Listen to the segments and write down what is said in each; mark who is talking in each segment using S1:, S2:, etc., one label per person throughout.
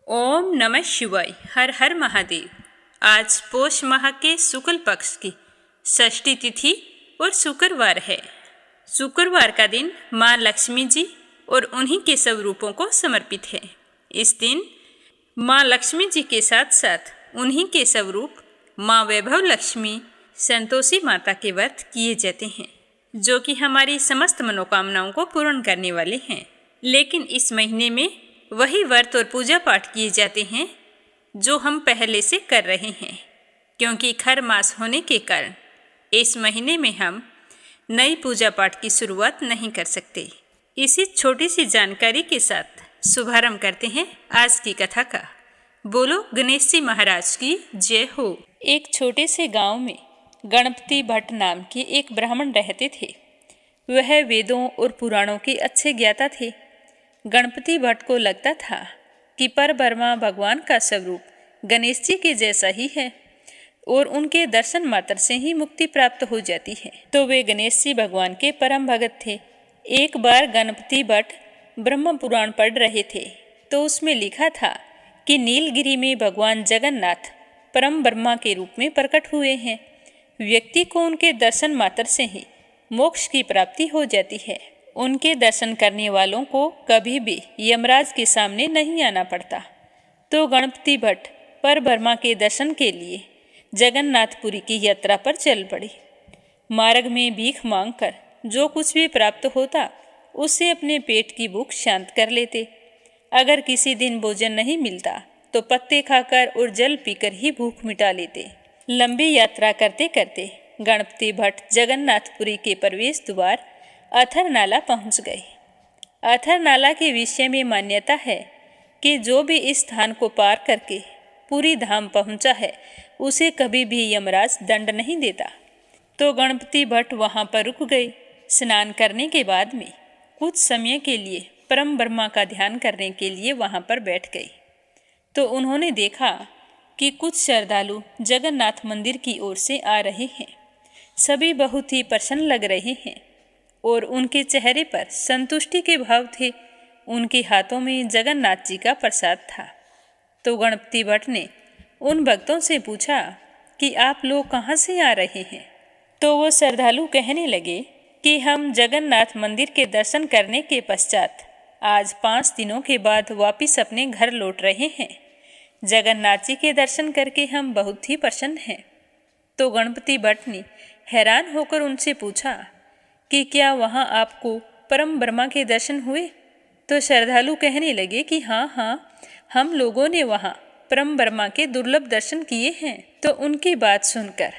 S1: ओम नमः शिवाय। हर हर महादेव। आज पोष माह के शुक्ल पक्ष की षष्ठी तिथि और शुक्रवार है। शुक्रवार का दिन माँ लक्ष्मी जी और उन्हीं के सब रूपों को समर्पित है। इस दिन माँ लक्ष्मी जी के साथ साथ उन्हीं के सब रूप माँ वैभव लक्ष्मी, संतोषी माता के व्रत किए जाते हैं, जो कि हमारी समस्त मनोकामनाओं को पूर्ण करने वाले हैं। लेकिन इस महीने में वही व्रत और पूजा पाठ किए जाते हैं जो हम पहले से कर रहे हैं, क्योंकि खर मास होने के कारण इस महीने में हम नई पूजा पाठ की शुरुआत नहीं कर सकते। इसी छोटी सी जानकारी के साथ शुभारंभ करते हैं आज की कथा का। बोलो गणेश जी महाराज की जय हो। एक छोटे से गांव में गणपति भट्ट नाम के एक ब्राह्मण रहते थे। वह वेदों और पुराणों के अच्छे ज्ञाता थे। गणपति भट्ट को लगता था कि परब्रह्मा भगवान का स्वरूप गणेश जी के जैसा ही है और उनके दर्शन मात्र से ही मुक्ति प्राप्त हो जाती है। तो वे गणेश जी भगवान के परम भगत थे। एक बार गणपति भट्ट ब्रह्म पुराण पढ़ रहे थे तो उसमें लिखा था कि नीलगिरी में भगवान जगन्नाथ परम ब्रह्मा के रूप में प्रकट हुए हैं। व्यक्ति को उनके दर्शन मात्र से ही मोक्ष की प्राप्ति हो जाती है। उनके दर्शन करने वालों को कभी भी यमराज के सामने नहीं आना पड़ता। तो गणपति भट्ट परब्रह्मा के दर्शन के लिए जगन्नाथपुरी की यात्रा पर चल पड़े। मार्ग में भीख मांगकर जो कुछ भी प्राप्त होता उससे अपने पेट की भूख शांत कर लेते। अगर किसी दिन भोजन नहीं मिलता तो पत्ते खाकर और जल पीकर ही भूख मिटा लेते। लंबी यात्रा करते करते गणपति भट्ट जगन्नाथपुरी के प्रवेश द्वार अथर नाला पहुंच गए। अथर नाला के विषय में मान्यता है कि जो भी इस स्थान को पार करके पूरी धाम पहुंचा है उसे कभी भी यमराज दंड नहीं देता। तो गणपति भट्ट वहां पर रुक गए। स्नान करने के बाद में कुछ समय के लिए परम ब्रह्मा का ध्यान करने के लिए वहां पर बैठ गए। तो उन्होंने देखा कि कुछ श्रद्धालु जगन्नाथ मंदिर की ओर से आ रहे हैं। सभी बहुत ही प्रसन्न लग रहे हैं और उनके चेहरे पर संतुष्टि के भाव थे। उनके हाथों में जगन्नाथ जी का प्रसाद था। तो गणपति भट्ट ने उन भक्तों से पूछा कि आप लोग कहाँ से आ रहे हैं। तो वो श्रद्धालु कहने लगे कि हम जगन्नाथ मंदिर के दर्शन करने के पश्चात आज 5 दिनों के बाद वापिस अपने घर लौट रहे हैं। जगन्नाथ जी के दर्शन करके हम बहुत ही प्रसन्न हैं। तो गणपति भट्ट ने हैरान होकर उनसे पूछा कि क्या वहाँ आपको परम ब्रह्मा के दर्शन हुए। तो श्रद्धालु कहने लगे कि हाँ, हम लोगों ने वहाँ परम ब्रह्मा के दुर्लभ दर्शन किए हैं। तो उनकी बात सुनकर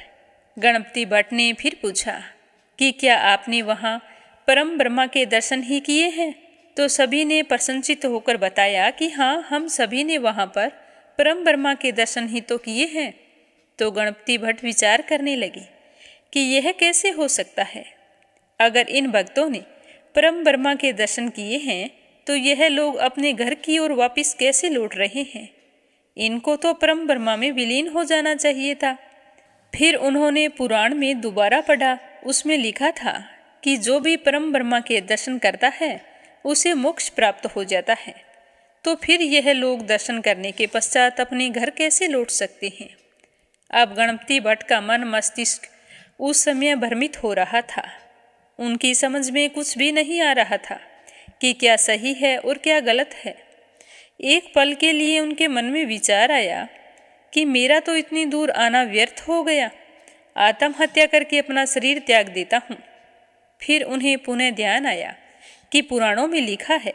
S1: गणपति भट्ट ने फिर पूछा कि क्या आपने वहाँ परम ब्रह्मा के दर्शन ही किए हैं। तो सभी ने प्रसन्नचित्त होकर बताया कि हाँ, हम सभी ने वहाँ पर परम ब्रह्मा के दर्शन ही तो किए हैं। तो गणपति भट्ट विचार करने लगे कि यह कैसे हो सकता है। अगर इन भक्तों ने परम ब्रह्मा के दर्शन किए हैं तो यह लोग अपने घर की ओर वापस कैसे लौट रहे हैं। इनको तो परम ब्रह्मा में विलीन हो जाना चाहिए था। फिर उन्होंने पुराण में दोबारा पढ़ा। उसमें लिखा था कि जो भी परम ब्रह्मा के दर्शन करता है उसे मोक्ष प्राप्त हो जाता है। तो फिर यह लोग दर्शन करने के पश्चात अपने घर कैसे लौट सकते हैं। अब गणपति भट्ट का मन मस्तिष्क उस समय भ्रमित हो रहा था। उनकी समझ में कुछ भी नहीं आ रहा था कि क्या सही है और क्या गलत है। एक पल के लिए उनके मन में विचार आया कि मेरा तो इतनी दूर आना व्यर्थ हो गया, आत्महत्या करके अपना शरीर त्याग देता हूँ। फिर उन्हें पुनः ध्यान आया कि पुराणों में लिखा है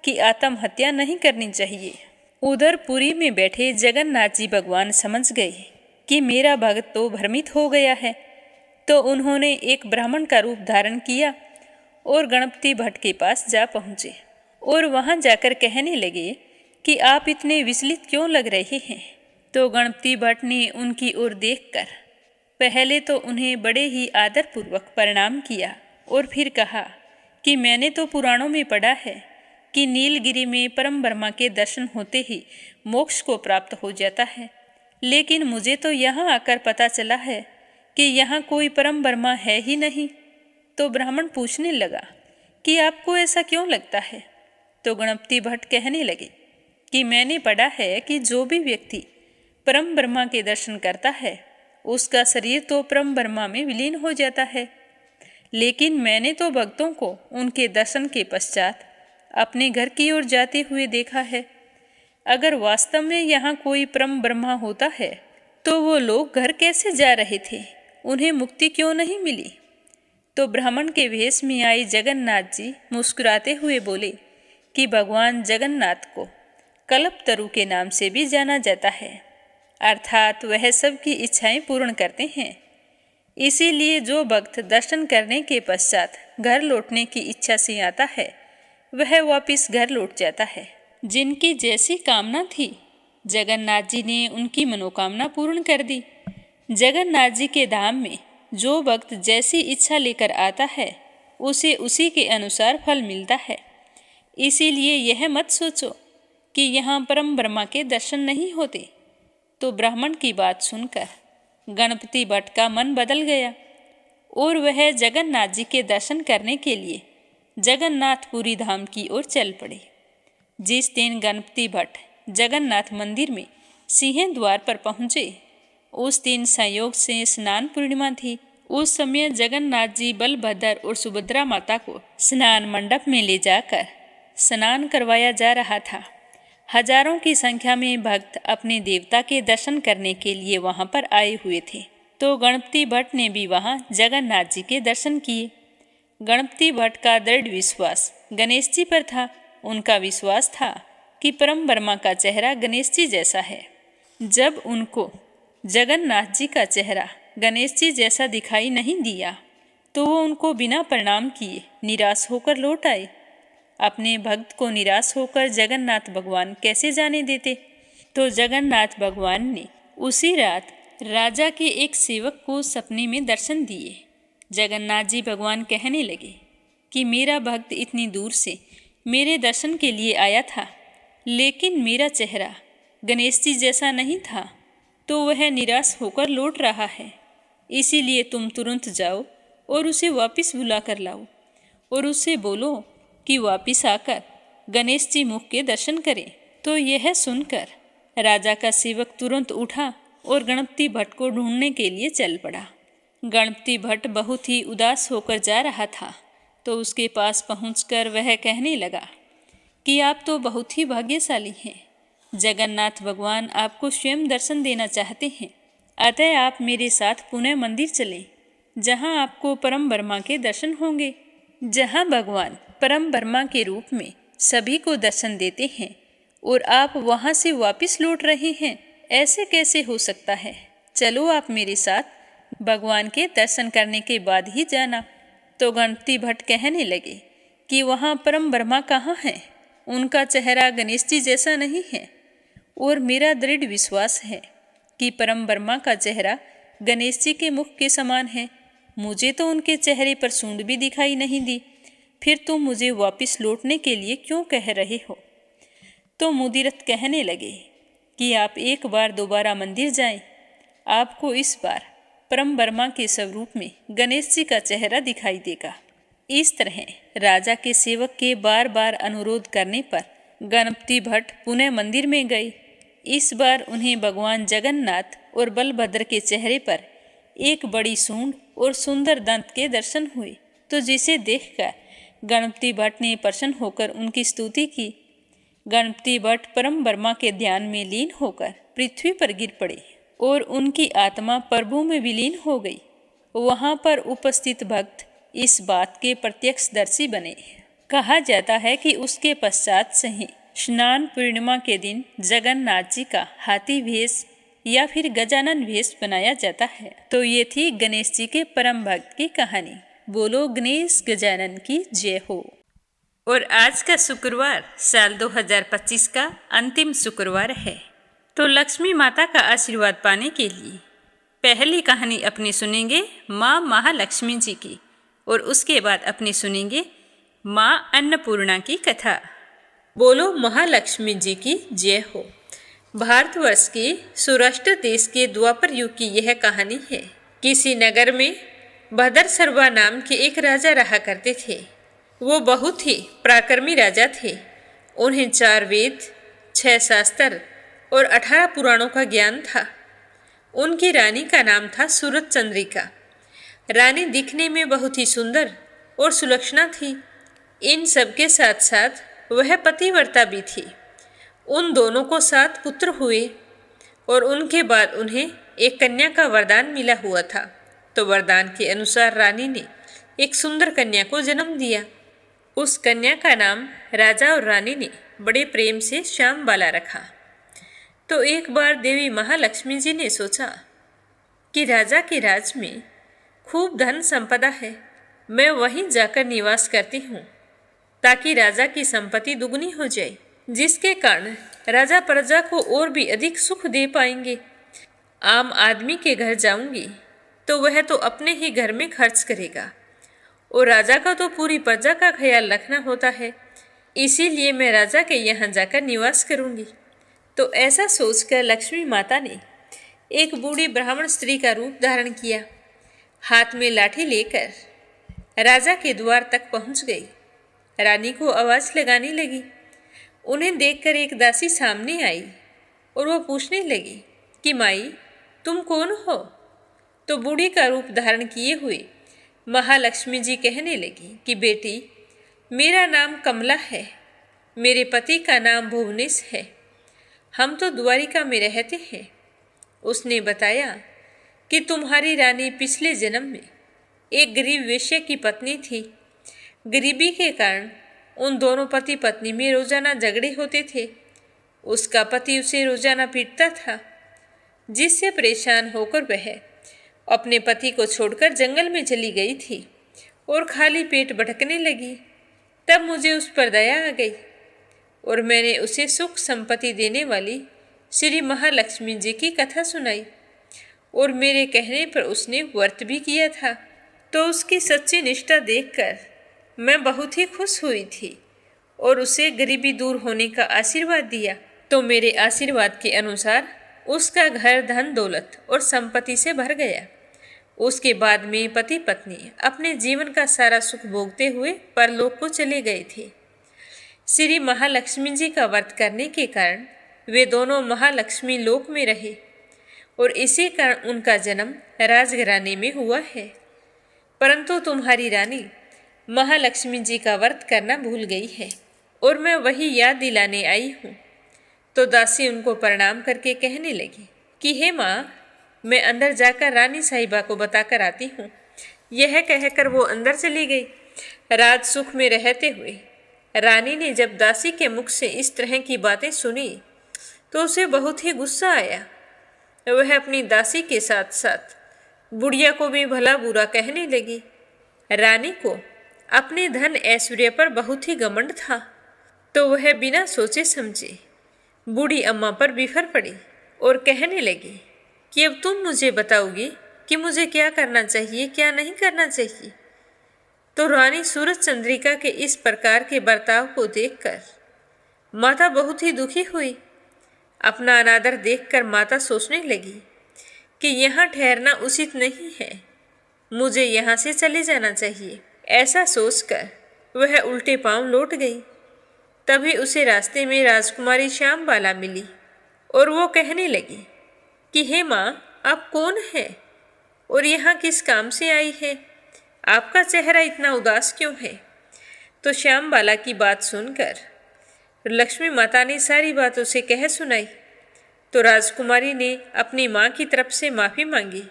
S1: कि आत्महत्या नहीं करनी चाहिए। उधर पुरी में बैठे जगन्नाथ जी भगवान समझ गए कि मेरा भक्त तो भ्रमित हो गया है। तो उन्होंने एक ब्राह्मण का रूप धारण किया और गणपति भट्ट के पास जा पहुँचे और वहाँ जाकर कहने लगे कि आप इतने विचलित क्यों लग रहे हैं। तो गणपति भट्ट ने उनकी ओर देखकर पहले तो उन्हें बड़े ही आदरपूर्वक प्रणाम किया और फिर कहा कि मैंने तो पुराणों में पढ़ा है कि नीलगिरी में परम ब्रह्मा के दर्शन होते ही मोक्ष को प्राप्त हो जाता है, लेकिन मुझे तो यहाँ आकर पता चला है कि यहाँ कोई परम ब्रह्मा है ही नहीं। तो ब्राह्मण पूछने लगा कि आपको ऐसा क्यों लगता है। तो गणपति भट्ट कहने लगे कि मैंने पढ़ा है कि जो भी व्यक्ति परम ब्रह्मा के दर्शन करता है उसका शरीर तो परम ब्रह्मा में विलीन हो जाता है, लेकिन मैंने तो भक्तों को उनके दर्शन के पश्चात अपने घर की ओर जाते हुए देखा है। अगर वास्तव में यहाँ कोई परम ब्रह्मा होता है तो वो लोग घर कैसे जा रहे थे, उन्हें मुक्ति क्यों नहीं मिली? तो ब्राह्मण के वेश में आई जगन्नाथ जी मुस्कुराते हुए बोले कि भगवान जगन्नाथ को कल्पतरु के नाम से भी जाना जाता है, अर्थात वह सबकी इच्छाएं पूर्ण करते हैं। इसीलिए जो भक्त दर्शन करने के पश्चात घर लौटने की इच्छा से आता है वह वापिस घर लौट जाता है। जिनकी जैसी कामना थी जगन्नाथ जी ने उनकी मनोकामना पूर्ण कर दी। जगन्नाथ जी के धाम में जो भक्त जैसी इच्छा लेकर आता है उसे उसी के अनुसार फल मिलता है। इसीलिए यह मत सोचो कि यहाँ परम ब्रह्मा के दर्शन नहीं होते। तो ब्राह्मण की बात सुनकर गणपति भट्ट का मन बदल गया और वह जगन्नाथ जी के दर्शन करने के लिए जगन्नाथपुरी धाम की ओर चल पड़े। जिस दिन गणपति भट्ट जगन्नाथ मंदिर में सिंह द्वार पर पहुँचे उस दिन संयोग से स्नान पूर्णिमा थी। उस समय जगन्नाथ जी बलभद्र और सुभद्रा माता को स्नान मंडप में ले जाकर स्नान करवाया जा रहा था। हजारों की संख्या में भक्त अपने देवता के दर्शन करने के लिए वहां पर आए हुए थे। तो गणपति भट्ट ने भी वहां जगन्नाथ जी के दर्शन किए। गणपति भट्ट का दृढ़ विश्वास गणेश जी पर था। उनका विश्वास था कि परम ब्रह्मा का चेहरा गणेश जी जैसा है। जब उनको जगन्नाथ जी का चेहरा गणेश जी जैसा दिखाई नहीं दिया तो वो उनको बिना प्रणाम किए निराश होकर लौट आए। अपने भक्त को निराश होकर जगन्नाथ भगवान कैसे जाने देते? तो जगन्नाथ भगवान ने उसी रात राजा के एक सेवक को सपने में दर्शन दिए। जगन्नाथ जी भगवान कहने लगे कि मेरा भक्त इतनी दूर से मेरे दर्शन के लिए आया था, लेकिन मेरा चेहरा गणेश जी जैसा नहीं था, तो वह निराश होकर लौट रहा है। इसीलिए तुम तुरंत जाओ और उसे वापस बुला कर लाओ और उससे बोलो कि वापिस आकर गणेश जी मुख के दर्शन करें। तो यह सुनकर राजा का सेवक तुरंत उठा और गणपति भट्ट को ढूंढने के लिए चल पड़ा। गणपति भट्ट बहुत ही उदास होकर जा रहा था तो उसके पास पहुंचकर वह कहने लगा कि आप तो बहुत ही भाग्यशाली हैं। जगन्नाथ भगवान आपको स्वयं दर्शन देना चाहते हैं, अतः आप मेरे साथ पुनः मंदिर चलें, जहां आपको परम ब्रह्मा के दर्शन होंगे। जहां भगवान परम ब्रह्मा के रूप में सभी को दर्शन देते हैं और आप वहां से वापस लौट रहे हैं, ऐसे कैसे हो सकता है? चलो आप मेरे साथ, भगवान के दर्शन करने के बाद ही जाना। तो गणपति भट्ट कहने लगे कि वहाँ परम ब्रह्मा कहाँ हैं? उनका चेहरा गणेश जी जैसा नहीं है और मेरा दृढ़ विश्वास है कि परम ब्रह्मा का चेहरा गणेश जी के मुख के समान है। मुझे तो उनके चेहरे पर सूंड भी दिखाई नहीं दी, फिर तुम मुझे वापस लौटने के लिए क्यों कह रहे हो? तो मुदिरत कहने लगे कि आप एक बार दोबारा मंदिर जाएं, आपको इस बार परम ब्रह्मा के स्वरूप में गणेश जी का चेहरा दिखाई देगा। इस तरह राजा के सेवक के बार बार अनुरोध करने पर गणपति भट्ट पुनः मंदिर में गए। इस बार उन्हें भगवान जगन्नाथ और बलभद्र के चेहरे पर एक बड़ी सूंड और सुंदर दंत के दर्शन हुए। तो जिसे देखकर गणपति भट्ट ने प्रसन्न होकर उनकी स्तुति की। गणपति भट्ट परम ब्रह्मा के ध्यान में लीन होकर पृथ्वी पर गिर पड़े और उनकी आत्मा प्रभु में विलीन हो गई। वहां पर उपस्थित भक्त इस बात के प्रत्यक्षदर्शी बने। कहा जाता है कि उसके पश्चात से ही स्नान पूर्णिमा के दिन जगन्नाथ जी का हाथी वेश या फिर गजानन वेश बनाया जाता है। तो ये थी गणेश जी के परम भक्त की कहानी। बोलो गणेश गजानन की जय हो। और आज का शुक्रवार साल 2025 का अंतिम शुक्रवार है। तो लक्ष्मी माता का आशीर्वाद पाने के लिए पहली कहानी अपनी सुनेंगे माँ महालक्ष्मी जी की और उसके बाद अपनी सुनेंगे माँ अन्नपूर्णा की कथा। बोलो महालक्ष्मी जी की जय हो। भारतवर्ष के सौराष्ट्र देश के द्वापर युग की यह कहानी है। किसी नगर में भद्र सर्वा नाम के एक राजा रहा करते थे। वो बहुत ही पराक्रमी राजा थे। उन्हें 4 वेद, 6 शास्त्र और 18 पुराणों का ज्ञान था। उनकी रानी का नाम था सूरत चंद्रिका। रानी दिखने में बहुत ही सुंदर और सुलक्षणा थी। इन सब के साथ साथ वह पतिव्रता भी थी। उन दोनों को 7 पुत्र हुए और उनके बाद उन्हें एक कन्या का वरदान मिला हुआ था। तो वरदान के अनुसार रानी ने एक सुंदर कन्या को जन्म दिया। उस कन्या का नाम राजा और रानी ने बड़े प्रेम से श्यामबाला रखा। तो एक बार देवी महालक्ष्मी जी ने सोचा कि राजा के राज में खूब धन संपदा है, मैं वहीं जाकर निवास करती हूँ ताकि राजा की संपत्ति दुगनी हो जाए, जिसके कारण राजा प्रजा को और भी अधिक सुख दे पाएंगे। आम आदमी के घर जाऊंगी तो वह तो अपने ही घर में खर्च करेगा और राजा का तो पूरी प्रजा का ख्याल रखना होता है, इसीलिए मैं राजा के यहाँ जाकर निवास करूंगी। तो ऐसा सोचकर लक्ष्मी माता ने एक बूढ़ी ब्राह्मण स्त्री का रूप धारण किया। हाथ में लाठी लेकर राजा के द्वार तक पहुंच गई। रानी को आवाज लगाने लगी। उन्हें देखकर एक दासी सामने आई और वो पूछने लगी कि माई, तुम कौन हो? तो बूढ़ी का रूप धारण किए हुए महालक्ष्मी जी कहने लगी कि बेटी, मेरा नाम कमला है, मेरे पति का नाम भुवनेश है, हम तो द्वारिका में रहते हैं। उसने बताया कि तुम्हारी रानी पिछले जन्म में एक गरीब वेश्या की पत्नी थी। गरीबी के कारण उन दोनों पति पत्नी में रोजाना झगड़े होते थे। उसका पति उसे रोजाना पीटता था, जिससे परेशान होकर वह अपने पति को छोड़कर जंगल में चली गई थी और खाली पेट भटकने लगी। तब मुझे उस पर दया आ गई और मैंने उसे सुख संपत्ति देने वाली श्री महालक्ष्मी जी की कथा सुनाई और मेरे कहने पर उसने व्रत भी किया था। तो उसकी सच्ची निष्ठा देखकर मैं बहुत ही खुश हुई थी और उसे गरीबी दूर होने का आशीर्वाद दिया। तो मेरे आशीर्वाद के अनुसार उसका घर धन दौलत और संपत्ति से भर गया। उसके बाद में पति पत्नी अपने जीवन का सारा सुख भोगते हुए परलोक को चले गए थे। श्री महालक्ष्मी जी का व्रत करने के कारण वे दोनों महालक्ष्मी लोक में रहे और इसी कारण उनका जन्म राजघराने में हुआ है। परंतु तुम्हारी रानी महालक्ष्मी जी का व्रत करना भूल गई है और मैं वही याद दिलाने आई हूँ। तो दासी उनको प्रणाम करके कहने लगी कि हे माँ, मैं अंदर जाकर रानी साहिबा को बताकर आती हूँ। यह कहकर वो अंदर चली गई। राज सुख में रहते हुए रानी ने जब दासी के मुख से इस तरह की बातें सुनी तो उसे बहुत ही गुस्सा आया। वह अपनी दासी के साथ साथ बुढ़िया को भी भला बुरा कहने लगी। रानी को अपने धन ऐश्वर्य पर बहुत ही घमंड था, तो वह बिना सोचे समझे बूढ़ी अम्मा पर बिफर पड़ी और कहने लगी कि अब तुम मुझे बताओगी कि मुझे क्या करना चाहिए, क्या नहीं करना चाहिए। तो रानी सूरज चंद्रिका के इस प्रकार के बर्ताव को देखकर माता बहुत ही दुखी हुई। अपना अनादर देखकर माता सोचने लगी कि यहाँ ठहरना उचित नहीं है, मुझे यहाँ से चले जाना चाहिए। ऐसा सोचकर वह उल्टे पांव लौट गई। तभी उसे रास्ते में राजकुमारी श्यामबाला मिली और वो कहने लगी कि हे माँ, आप कौन है और यहाँ किस काम से आई है? आपका चेहरा इतना उदास क्यों है? तो श्यामबाला की बात सुनकर लक्ष्मी माता ने सारी बात उसे कह सुनाई। तो राजकुमारी ने अपनी माँ की तरफ से माफ़ी मांगी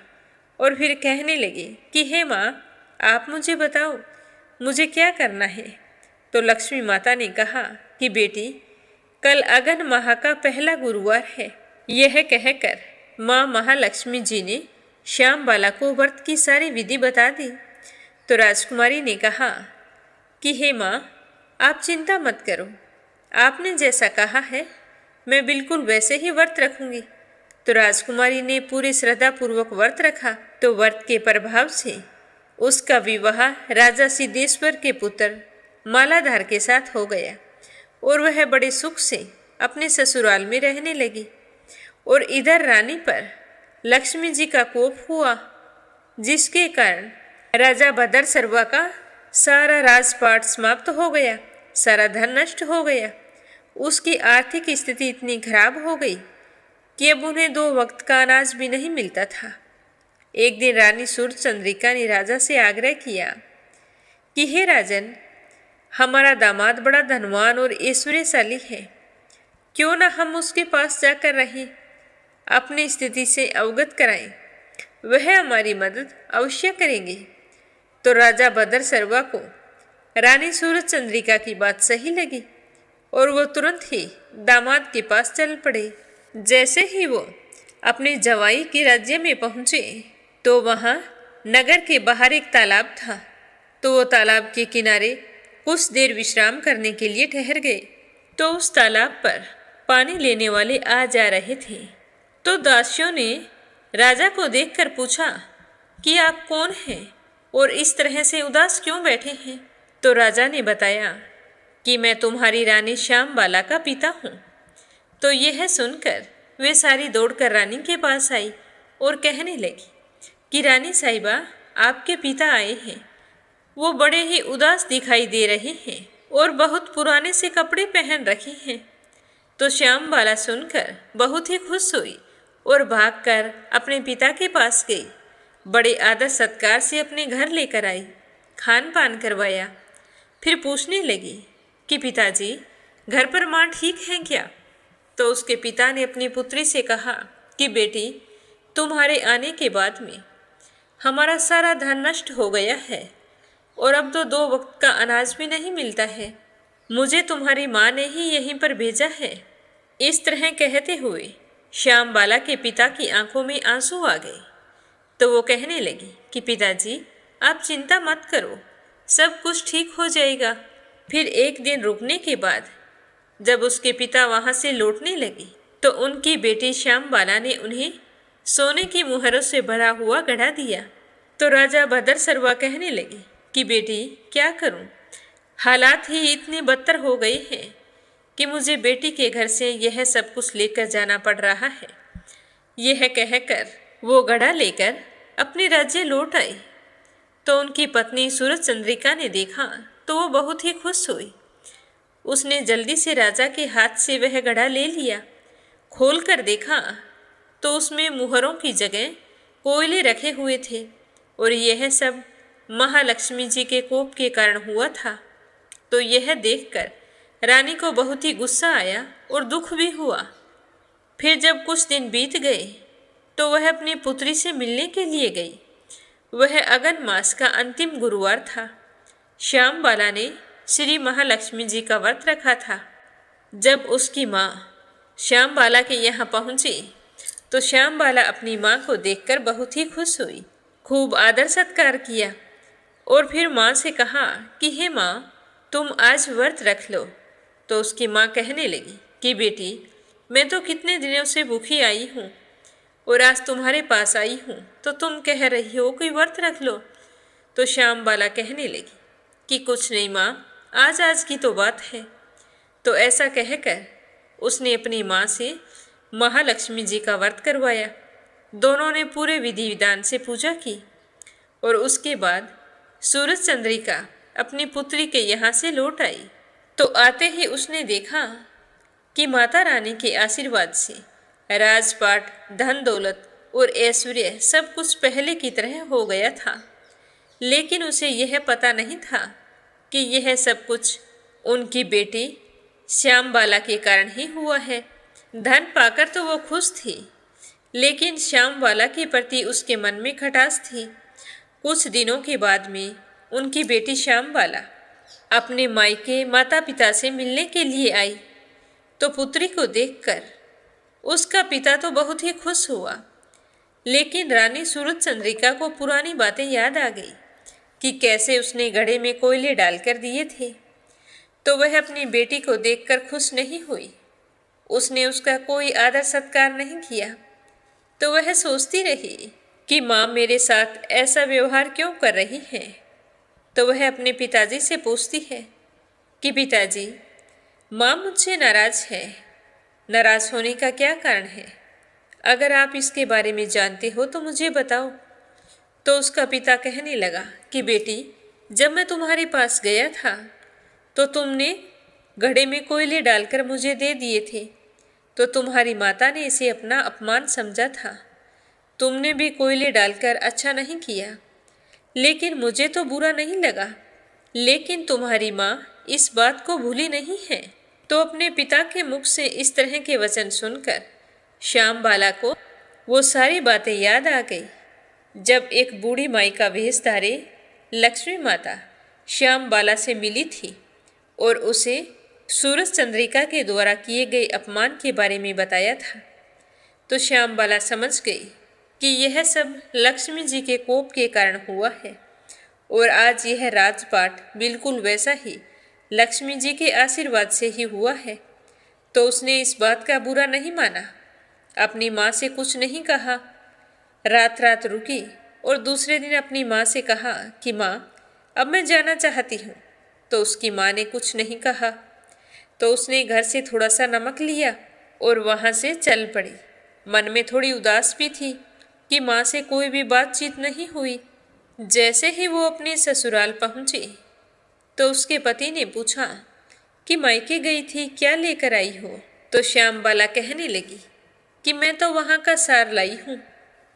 S1: और फिर कहने लगी कि हे माँ, आप मुझे बताओ मुझे क्या करना है। तो लक्ष्मी माता ने कहा कि बेटी, कल अगन माह का पहला गुरुवार है। यह कहकर माँ महालक्ष्मी जी ने श्यामबाला को व्रत की सारी विधि बता दी। तो राजकुमारी ने कहा कि हे माँ, आप चिंता मत करो, आपने जैसा कहा है मैं बिल्कुल वैसे ही व्रत रखूंगी। तो राजकुमारी ने पूरी श्रद्धापूर्वक व्रत रखा। तो व्रत के प्रभाव से उसका विवाह राजा सिद्धेश्वर के पुत्र मालाधार के साथ हो गया और वह बड़े सुख से अपने ससुराल में रहने लगी। और इधर रानी पर लक्ष्मी जी का कोप हुआ, जिसके कारण राजा भद्र सर्वा का सारा राजपाट समाप्त हो गया, सारा धन नष्ट हो गया उसकी आर्थिक स्थिति इतनी खराब हो गई कि अब उन्हें 2 वक्त का अनाज भी नहीं मिलता था। एक दिन रानी सूर्यचंद्रिका ने राजा से आग्रह किया कि हे राजन, हमारा दामाद बड़ा धनवान और ऐश्वर्यशाली है, क्यों न हम उसके पास जाकर रहें, अपनी स्थिति से अवगत कराएं, वह हमारी मदद अवश्य करेंगे। तो राजा बदर सर्वा को रानी सूर्यचंद्रिका की बात सही लगी और वो तुरंत ही दामाद के पास चल पड़े। जैसे ही वो अपने जवाई के राज्य में पहुंचे तो वहां नगर के बाहर एक तालाब था। तो वो तालाब के किनारे कुछ देर विश्राम करने के लिए ठहर गए। तो उस तालाब पर पानी लेने वाले आ जा रहे थे। तो दासियों ने राजा को देखकर पूछा कि आप कौन हैं और इस तरह से उदास क्यों बैठे हैं। तो राजा ने बताया कि मैं तुम्हारी रानी श्यामबाला का पिता हूँ। तो यह सुनकर वे सारी दौड़कर रानी के पास आई और कहने लगी कि रानी साहिबा, आपके पिता आए हैं। वो बड़े ही उदास दिखाई दे रहे हैं और बहुत पुराने से कपड़े पहन रखे हैं। तो श्यामबाला सुनकर बहुत ही खुश हुई और भागकर अपने पिता के पास गई। बड़े आदर सत्कार से अपने घर लेकर आई, खान पान करवाया। फिर पूछने लगी कि पिताजी, घर पर माँ ठीक है क्या। तो उसके पिता ने अपनी पुत्री से कहा कि बेटी, तुम्हारे आने के बाद में हमारा सारा धन नष्ट हो गया है और अब तो 2 वक्त का अनाज भी नहीं मिलता है। मुझे तुम्हारी माँ ने ही यहीं पर भेजा है। इस तरह कहते हुए श्यामबाला के पिता की आंखों में आंसू आ गए। तो वो कहने लगी कि पिताजी, आप चिंता मत करो, सब कुछ ठीक हो जाएगा। फिर एक दिन रुकने के बाद जब उसके पिता वहां से लौटने लगे तो उनकी बेटी श्यामबाला ने उन्हें सोने की मुहरों से भरा हुआ गड़ा दिया। तो राजा भदर सर्वा कहने लगे कि बेटी, क्या करूं, हालात ही इतने बदतर हो गए हैं कि मुझे बेटी के घर से यह सब कुछ लेकर जाना पड़ रहा है। यह कहकर वो घड़ा लेकर अपने राज्य लौट आई। तो उनकी पत्नी सूरजचंद्रिका ने देखा तो वो बहुत ही खुश हुई। उसने जल्दी से राजा के हाथ से वह घड़ा ले लिया। खोल कर देखा तो उसमें मुहरों की जगह कोयले रखे हुए थे और यह सब महालक्ष्मी जी के कोप के कारण हुआ था। तो यह देखकर रानी को बहुत ही गुस्सा आया और दुख भी हुआ। फिर जब कुछ दिन बीत गए तो वह अपनी पुत्री से मिलने के लिए गई। वह अगन मास का अंतिम गुरुवार था। श्यामबाला ने श्री महालक्ष्मी जी का व्रत रखा था। जब उसकी माँ श्यामबाला के यहाँ पहुँची तो श्यामबाला अपनी माँ को देखकर बहुत ही खुश हुई, खूब आदर सत्कार किया और फिर माँ से कहा कि हे माँ, तुम आज व्रत रख लो। तो उसकी माँ कहने लगी कि बेटी, मैं तो कितने दिनों से भूखी आई हूँ और आज तुम्हारे पास आई हूँ तो तुम कह रही हो कि व्रत रख लो। तो श्यामबाला कहने लगी कि कुछ नहीं माँ, आज की तो बात है। तो ऐसा कहकर उसने अपनी माँ से महालक्ष्मी जी का व्रत करवाया। दोनों ने पूरे विधि विधान से पूजा की और उसके बाद सूरजचंद्रिका अपनी पुत्री के यहाँ से लौट आई। तो आते ही उसने देखा कि माता रानी के आशीर्वाद से राजपाट, धन दौलत और ऐश्वर्य सब कुछ पहले की तरह हो गया था। लेकिन उसे यह पता नहीं था कि यह सब कुछ उनकी बेटी श्यामबाला के कारण ही हुआ है। धन पाकर तो वो खुश थी, लेकिन श्यामबाला के प्रति उसके मन में खटास थी। कुछ दिनों के बाद में उनकी बेटी श्यामबाला अपने मायके माता पिता से मिलने के लिए आई। तो पुत्री को देखकर उसका पिता तो बहुत ही खुश हुआ, लेकिन रानी सूरजचंद्रिका को पुरानी बातें याद आ गई कि कैसे उसने घड़े में कोयले डालकर दिए थे। तो वह अपनी बेटी को देखकर खुश नहीं हुई। उसने उसका कोई आदर सत्कार नहीं किया। तो वह सोचती रही कि माँ मेरे साथ ऐसा व्यवहार क्यों कर रही है। तो वह अपने पिताजी से पूछती है कि पिताजी, माँ मुझसे नाराज है। नाराज होने का क्या कारण है? अगर आप इसके बारे में जानते हो तो मुझे बताओ। तो उसका पिता कहने लगा कि बेटी, जब मैं तुम्हारे पास गया था तो तुमने
S2: घड़े में कोयले डालकर मुझे दे दिए थे, तो तुम्हारी माता ने इसे अपना अपमान समझा था। तुमने भी कोयले डालकर अच्छा नहीं किया, लेकिन मुझे तो बुरा नहीं लगा। लेकिन तुम्हारी माँ इस बात को भूली नहीं है। तो अपने पिता के मुख से इस तरह के वचन सुनकर श्याम बाला को वो सारी बातें याद आ गई, जब एक बूढ़ी माई का वेश धारे लक्ष्मी माता श्याम बाला से मिली थी और उसे सूरज चंद्रिका के द्वारा किए गए अपमान के बारे में बताया था। तो श्याम बाला समझ गई कि यह सब लक्ष्मी जी के कोप के कारण हुआ है, और आज यह राजपाट बिल्कुल वैसा ही लक्ष्मी जी के आशीर्वाद से ही हुआ है। तो उसने इस बात का बुरा नहीं माना, अपनी माँ से कुछ नहीं कहा। रात रात रुकी और दूसरे दिन अपनी माँ से कहा कि माँ, अब मैं जाना चाहती हूँ। तो उसकी माँ ने कुछ नहीं कहा। तो उसने घर से थोड़ा सा नमक लिया और वहाँ से चल पड़ी। मन में थोड़ी उदास भी थी कि माँ से कोई भी बातचीत नहीं हुई। जैसे ही वो अपने ससुराल पहुँची तो उसके पति ने पूछा कि मायके गई थी, क्या लेकर आई हो? तो श्याम बाला कहने लगी कि मैं तो वहाँ का सार लाई हूँ।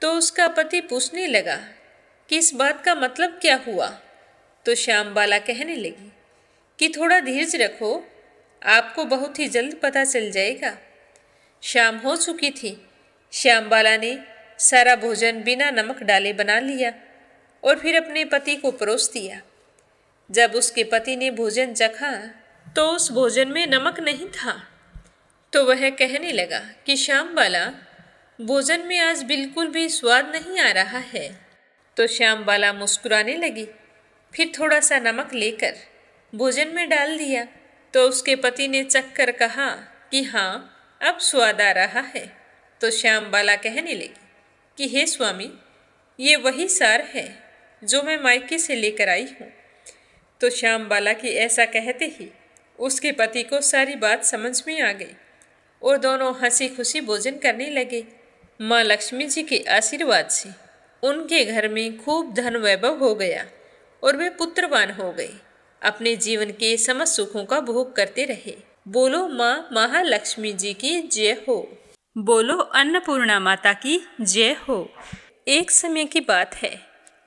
S2: तो उसका पति पूछने लगा कि इस बात का मतलब क्या हुआ? तो श्याम बाला कहने लगी कि थोड़ा धीरज रखो, आपको बहुत ही जल्द पता चल जाएगा। शाम हो चुकी थी। श्याम बाला ने सारा भोजन बिना नमक डाले बना लिया और फिर अपने पति को परोस दिया। जब उसके पति ने भोजन चखा तो उस भोजन में नमक नहीं था। तो वह कहने लगा कि श्याम बाला, भोजन में आज बिल्कुल भी स्वाद नहीं आ रहा है। तो श्याम बाला मुस्कुराने लगी, फिर थोड़ा सा नमक लेकर भोजन में डाल दिया। तो उसके पति ने चख कर कहा कि हाँ, अब स्वाद आ रहा है। तो श्याम बाला कहने लगी कि हे स्वामी, ये वही सार है जो मैं मायके से लेकर आई हूँ। तो श्याम बाला की ऐसा कहते ही उसके पति को सारी बात समझ में आ गई और दोनों हंसी खुशी भोजन करने लगे। माँ लक्ष्मी जी के आशीर्वाद से उनके घर में खूब धन वैभव हो गया और वे पुत्रवान हो गए। अपने जीवन के समस्त सुखों का भोग करते रहे। बोलो माँ महालक्ष्मी जी की जय हो।
S1: बोलो अन्नपूर्णा माता की जय हो। एक समय की बात है,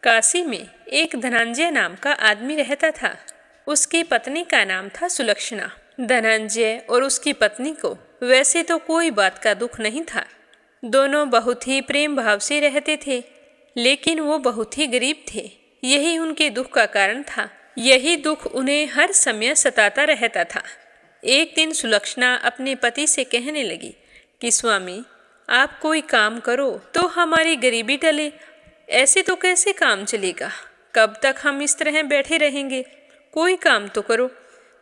S1: काशी में एक धनंजय नाम का आदमी रहता था। उसकी पत्नी का नाम था सुलक्षणा। धनंजय और उसकी पत्नी को वैसे तो कोई बात का दुख नहीं था। दोनों बहुत ही प्रेम भाव से रहते थे, लेकिन वो बहुत ही गरीब थे। यही उनके दुख का कारण था। यही दुख उन्हें हर समय सताता रहता था। एक दिन सुलक्षणा अपने पति से कहने लगी कि स्वामी, आप कोई काम करो तो हमारी गरीबी टले। ऐसे तो कैसे काम चलेगा? कब तक हम इस तरह बैठे रहेंगे? कोई काम तो करो।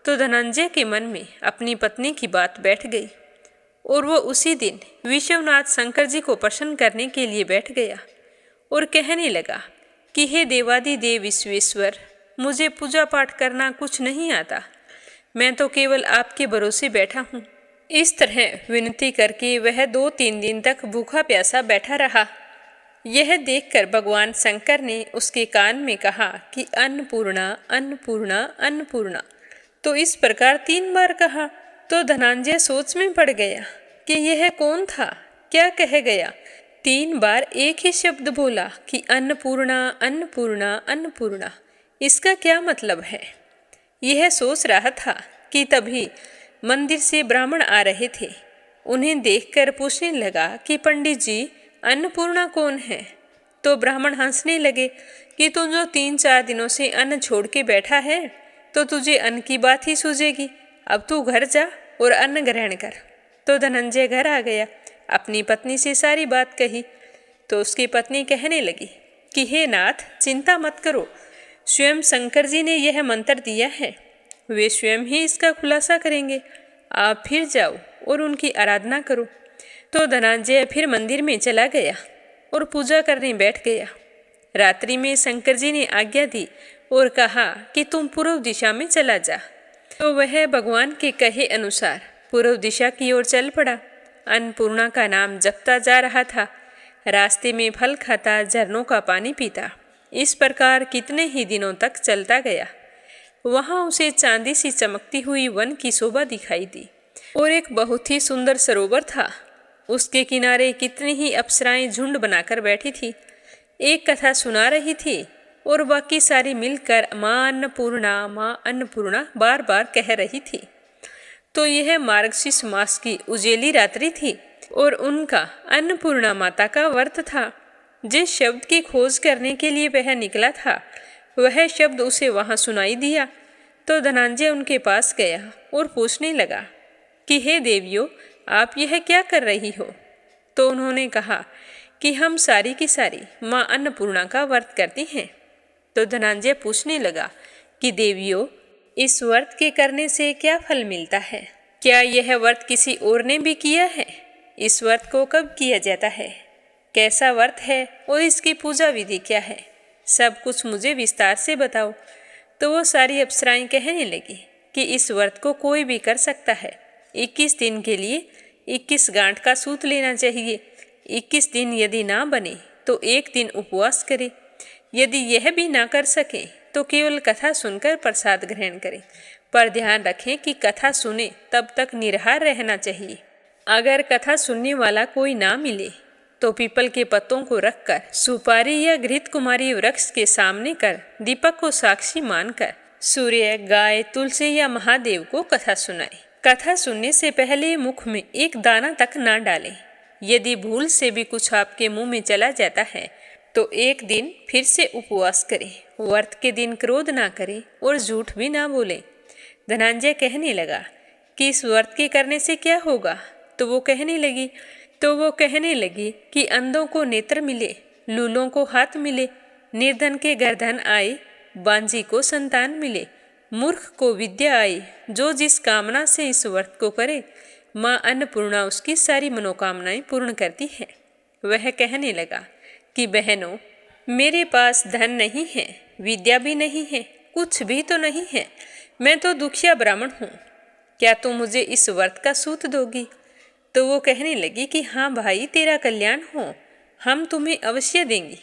S1: तो धनंजय के मन में अपनी पत्नी की बात बैठ गई और वो उसी दिन विश्वनाथ शंकर जी को प्रसन्न करने के लिए बैठ गया और कहने लगा कि हे देवादिदेव विश्वेश्वर, मुझे पूजा पाठ करना कुछ नहीं आता। मैं तो केवल आपके भरोसे बैठा हूँ। इस तरह विनती करके वह 2-3 दिन तक भूखा प्यासा बैठा रहा। यह देखकर भगवान शंकर ने उसके कान में कहा कि अन्नपूर्णा अन्नपूर्णा अन्नपूर्णा। तो इस प्रकार 3 बार कहा। तो धनंजय सोच में पड़ गया कि यह कौन था, क्या कह गया। 3 बार एक ही शब्द बोला कि अन्नपूर्णा अन्नपूर्णा अन्नपूर्णा। इसका क्या मतलब है? यह सोच रहा था कि तभी मंदिर से ब्राह्मण आ रहे थे। उन्हें देखकर पूछने लगा कि पंडित जी, अन्नपूर्णा कौन है? तो ब्राह्मण हंसने लगे कि तू जो 3-4 दिनों से अन्न छोड़ के बैठा है, तो तुझे अन्न की बात ही सूझेगी। अब तू घर जा और अन्न ग्रहण कर। तो धनंजय घर आ गया, अपनी पत्नी से सारी बात कही। तो उसकी पत्नी कहने लगी कि हे नाथ, चिंता मत करो, स्वयं शंकर जी ने यह मंत्र दिया है, वे स्वयं ही इसका खुलासा करेंगे। आप फिर जाओ और उनकी आराधना करो। तो धनंजय फिर मंदिर में चला गया और पूजा करने बैठ गया। रात्रि में शंकर जी ने आज्ञा दी और कहा कि तुम पूर्व दिशा में चला जा। तो वह भगवान के कहे अनुसार पूर्व दिशा की ओर चल पड़ा। अन्नपूर्णा का नाम जपता जा रहा था। रास्ते में फल खाता, झरनों का पानी पीता। इस प्रकार कितने ही दिनों तक चलता गया।
S2: वहां उसे चांदी सी चमकती हुई वन की शोभा दिखाई दी और एक बहुत ही सुंदर सरोवर था। उसके किनारे कितनी ही अप्सराएं झुंड बनाकर बैठी थी, एक कथा सुना रही थी और बाकी सारी मिलकर माँ अन्नपूर्णा बार बार कह रही थी। तो यह मार्गशीर्ष मास की उजेली रात्रि थी और उनका अन्नपूर्णा माता का व्रत था। जिस शब्द की खोज करने के लिए वह निकला था, वह शब्द उसे वहां सुनाई दिया। तो धनंजय उनके पास गया और पूछने लगा कि हे देवियों, आप यह क्या कर रही हो? तो उन्होंने कहा कि हम सारी की सारी माँ अन्नपूर्णा का व्रत करती हैं। तो धनंजय पूछने लगा कि देवियों, इस व्रत के करने से क्या फल मिलता है? क्या यह व्रत किसी और ने भी किया है? इस व्रत को कब किया जाता है? कैसा व्रत है और इसकी पूजा विधि क्या है? सब कुछ मुझे विस्तार से बताओ। तो वो सारी अप्सराएं कहने लगी कि इस व्रत को कोई भी कर सकता है। 21 दिन के लिए 21 गांठ का सूत लेना चाहिए। 21 दिन यदि ना बने तो एक दिन उपवास करे। यदि यह भी ना कर सके तो केवल कथा सुनकर प्रसाद ग्रहण करें, पर ध्यान रखें कि कथा सुने तब तक निराहार रहना चाहिए। अगर कथा सुनने वाला कोई ना मिले तो पीपल के पत्तों को रखकर सुपारी या घृत कुमारी वृक्ष के सामने कर दीपक को साक्षी मानकर सूर्य, गाय, तुलसी या महादेव को कथा सुनाए। कथा सुनने से पहले मुख में एक दाना तक ना डालें। यदि भूल से भी कुछ आपके मुंह में चला जाता है तो एक दिन फिर से उपवास करें। व्रत के दिन क्रोध ना करें और झूठ भी ना बोलें। धनंजय कहने लगा कि इस व्रत के करने से क्या होगा? तो वो कहने लगी कि अंधों को नेत्र मिले, लूलों को हाथ मिले, निर्धन के घर धन आए, बांझी को संतान मिले, मूर्ख को विद्या आए। जो जिस कामना से इस व्रत को करे, माँ अन्नपूर्णा उसकी सारी मनोकामनाएं पूर्ण करती है। वह कहने लगा कि बहनों, मेरे पास धन नहीं है, विद्या भी नहीं है, कुछ भी तो नहीं है। मैं तो दुखिया ब्राह्मण हूँ। क्या तुम मुझे इस व्रत का सूत दोगी? तो वो कहने लगी कि हाँ भाई, तेरा कल्याण हो, हम तुम्हें अवश्य देंगे।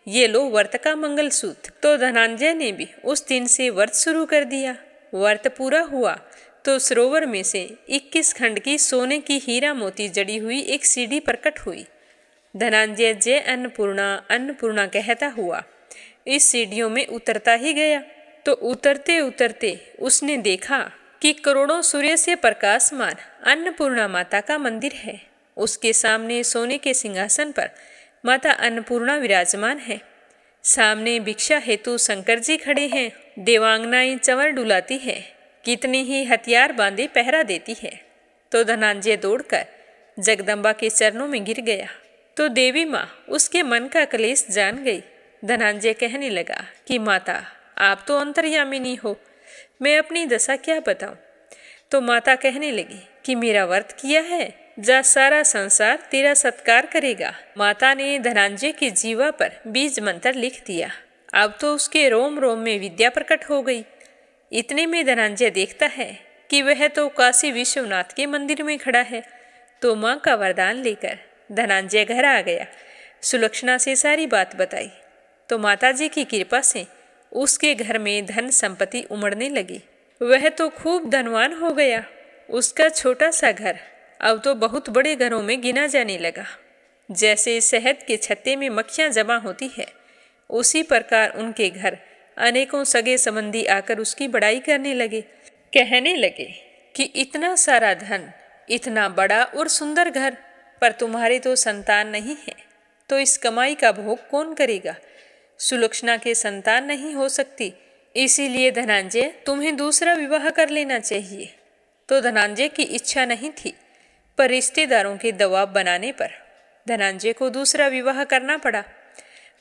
S2: ये लो व्रत का मंगल सूत। तो धनंजय ने भी उस दिन से व्रत शुरू कर दिया। व्रत पूरा हुआ तो सरोवर में से 21 खंड की सोने की हीरा मोती जड़ी हुई एक सीढ़ी प्रकट हुई। धनंजय जय अन्नपूर्णा अन्नपूर्णा कहता हुआ इस सीढ़ियों में उतरता ही गया। तो उतरते उतरते उसने देखा कि करोड़ों सूर्य से प्रकाशमान अन्नपूर्णा माता का मंदिर है। उसके सामने सोने के सिंहासन पर माता अन्नपूर्णा विराजमान है। सामने भिक्षा हेतु शंकर जी खड़े हैं। देवांगनाएं चंवर डुलाती है, कितने ही हथियार बांधे पहरा देती है। तो धनंजय दौड़कर जगदम्बा के चरणों में गिर गया। तो देवी माँ उसके मन का क्लेश जान गई। धनंजय कहने लगा कि माता, आप तो अंतर्यामिनी हो, मैं अपनी दशा क्या बताऊं? तो माता कहने लगी कि मेरा व्रत किया है, जा सारा संसार तेरा सत्कार करेगा। माता ने धनंजय के जीवा पर बीज मंत्र लिख दिया। अब तो उसके रोम रोम में विद्या प्रकट हो गई। इतने में धनंजय देखता है कि वह तो काशी विश्वनाथ के मंदिर में खड़ा है। तो माँ का वरदान लेकर धनंजय घर आ गया। सुलक्षणा से सारी बात बताई तो माताजी की कृपा से उसके घर में धन संपत्ति उमड़ने लगी। वह तो खूब धनवान हो गया। उसका छोटा सा घर अब तो बहुत बड़े घरों में गिना जाने लगा। जैसे शहद के छत्ते में मक्खियाँ जमा होती है, उसी प्रकार उनके घर अनेकों सगे संबंधी आकर उसकी बड़ाई करने लगे। कहने लगे कि इतना सारा धन, इतना बड़ा और सुंदर घर, पर तुम्हारी तो संतान नहीं है, तो इस कमाई का भोग कौन करेगा? सुलक्षणा के संतान नहीं हो सकती, इसीलिए धनंजय तुम्हें दूसरा विवाह कर लेना चाहिए। तो धनंजय की इच्छा नहीं थी, पर रिश्तेदारों के दबाव बनाने पर धनंजय को दूसरा विवाह करना पड़ा।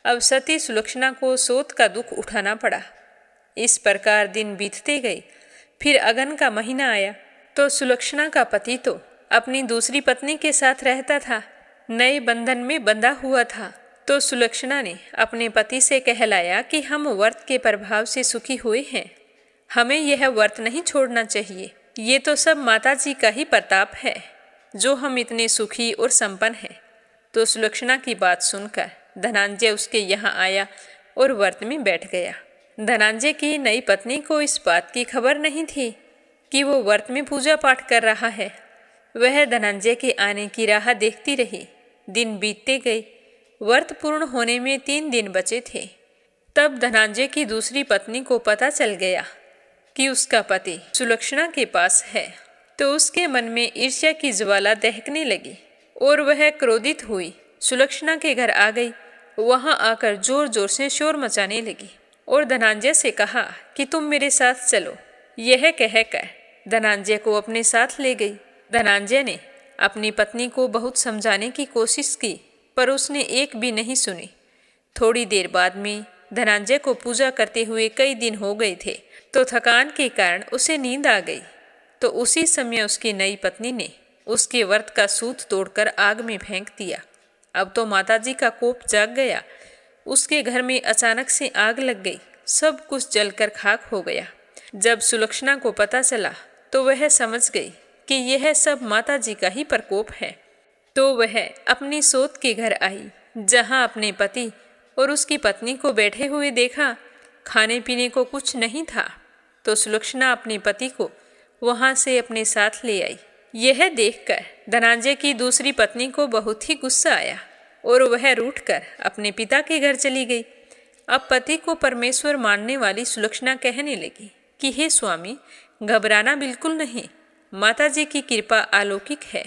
S2: अब सती सुलक्षणा को सोत का दुख उठाना पड़ा। इस प्रकार दिन बीतते गए। फिर अगन का महीना आया तो सुलक्षणा का पति तो अपनी दूसरी पत्नी के साथ रहता था, नए बंधन में बंधा हुआ था। तो सुलक्षणा ने अपने पति से कहलाया कि हम व्रत के प्रभाव से सुखी हुए हैं, हमें यह व्रत नहीं छोड़ना चाहिए। ये तो सब माताजी का ही प्रताप है जो हम इतने सुखी और संपन्न हैं। तो सुलक्षणा की बात सुनकर धनंजय उसके यहाँ आया और व्रत में बैठ गया। धनंजय की नई पत्नी को इस बात की खबर नहीं थी कि वो व्रत में पूजा पाठ कर रहा है। वह धनंजय के आने की राह देखती रही। दिन बीतते गए। व्रत पूर्ण होने में 3 दिन बचे थे। तब धनंजय की दूसरी पत्नी को पता चल गया कि उसका पति सुलक्षणा के पास है। तो उसके मन में ईर्ष्या की ज्वाला दहकने लगी और वह क्रोधित हुई सुलक्षणा के घर आ गई। वहां आकर जोर जोर से शोर मचाने लगी और धनंजय से कहा कि तुम मेरे साथ चलो। यह कहकर धनंजय को अपने साथ ले गई। धनंजय ने अपनी पत्नी को बहुत समझाने की कोशिश की, पर उसने एक भी नहीं सुनी। थोड़ी देर बाद में धनंजय को पूजा करते हुए कई दिन हो गए थे, तो थकान के कारण उसे नींद आ गई। तो उसी समय उसकी नई पत्नी ने उसके व्रत का सूत तोड़कर आग में फेंक दिया। अब तो माताजी का कोप जाग गया। उसके घर में अचानक से आग लग गई। सब कुछ जलकर खाक हो गया। जब सुलक्षणा को पता चला तो वह समझ गई कि यह सब माताजी का ही प्रकोप है। तो वह अपनी सोत के घर आई, जहां अपने पति और उसकी पत्नी को बैठे हुए देखा। खाने पीने को कुछ नहीं था। तो सुलक्षणा अपने पति को वहां से अपने साथ ले आई। यह देखकर धनंजय की दूसरी पत्नी को बहुत ही गुस्सा आया और वह रूठकर अपने पिता के घर चली गई। अब पति को परमेश्वर मानने वाली सुलक्षणा कहने लगी कि हे स्वामी, घबराना बिल्कुल नहीं। माताजी की कृपा अलौकिक है।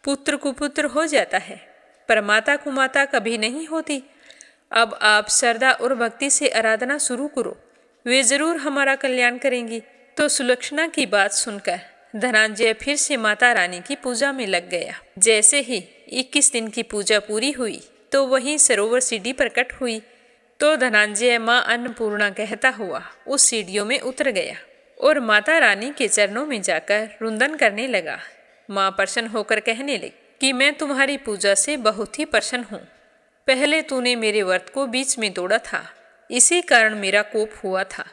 S2: पुत्र कुपुत्र हो जाता है, पर माता कुमाता कभी नहीं होती। अब आप श्रद्धा और भक्ति से आराधना शुरू करो, वे जरूर हमारा कल्याण करेंगी। तो सुलक्षणा की बात सुनकर धनंजय फिर से माता रानी की पूजा में लग गया। जैसे ही 21 दिन की पूजा पूरी हुई तो वहीं सरोवर सीढ़ी प्रकट हुई। तो धनंजय माँ अन्नपूर्णा कहता हुआ उस सीढ़ियों में उतर गया और माता रानी के चरणों में जाकर रुंदन करने लगा। माँ प्रसन्न होकर कहने लगी कि मैं तुम्हारी पूजा से बहुत ही प्रसन्न हूँ। पहले तूने मेरे व्रत को बीच में तोड़ा था, इसी कारण मेरा कोप हुआ था,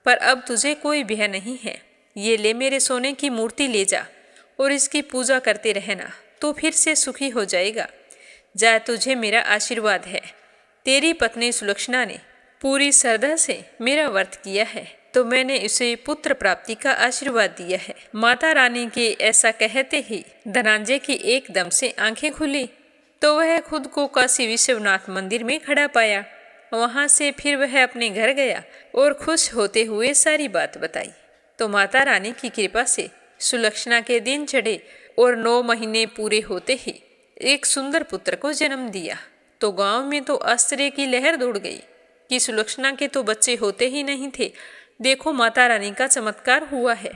S2: पर अब तुझे कोई भय नहीं है। ये ले, मेरे सोने की मूर्ति ले जा और इसकी पूजा करते रहना, तो फिर से सुखी हो जाएगा। जा, तुझे मेरा आशीर्वाद है। तेरी पत्नी सुलक्षणा ने पूरी श्रद्धा से मेरा व्रत किया है, तो मैंने उसे पुत्र प्राप्ति का आशीर्वाद दिया है। माता रानी के ऐसा कहते ही धनंजय की एकदम से आंखें खुली। तो वह खुद को काशी विश्वनाथ मंदिर में खड़ा पाया। वहां से फिर वह अपने घर गया और खुश होते हुए सारी बात बताई। तो माता रानी की कृपा से सुलक्षणा के दिन चढ़े और 9 महीने पूरे होते ही एक सुंदर पुत्र को जन्म दिया। तो गांव में तो आश्चर्य की लहर दौड़ गई कि सुलक्षणा के तो बच्चे होते ही नहीं थे, देखो माता रानी का चमत्कार हुआ है।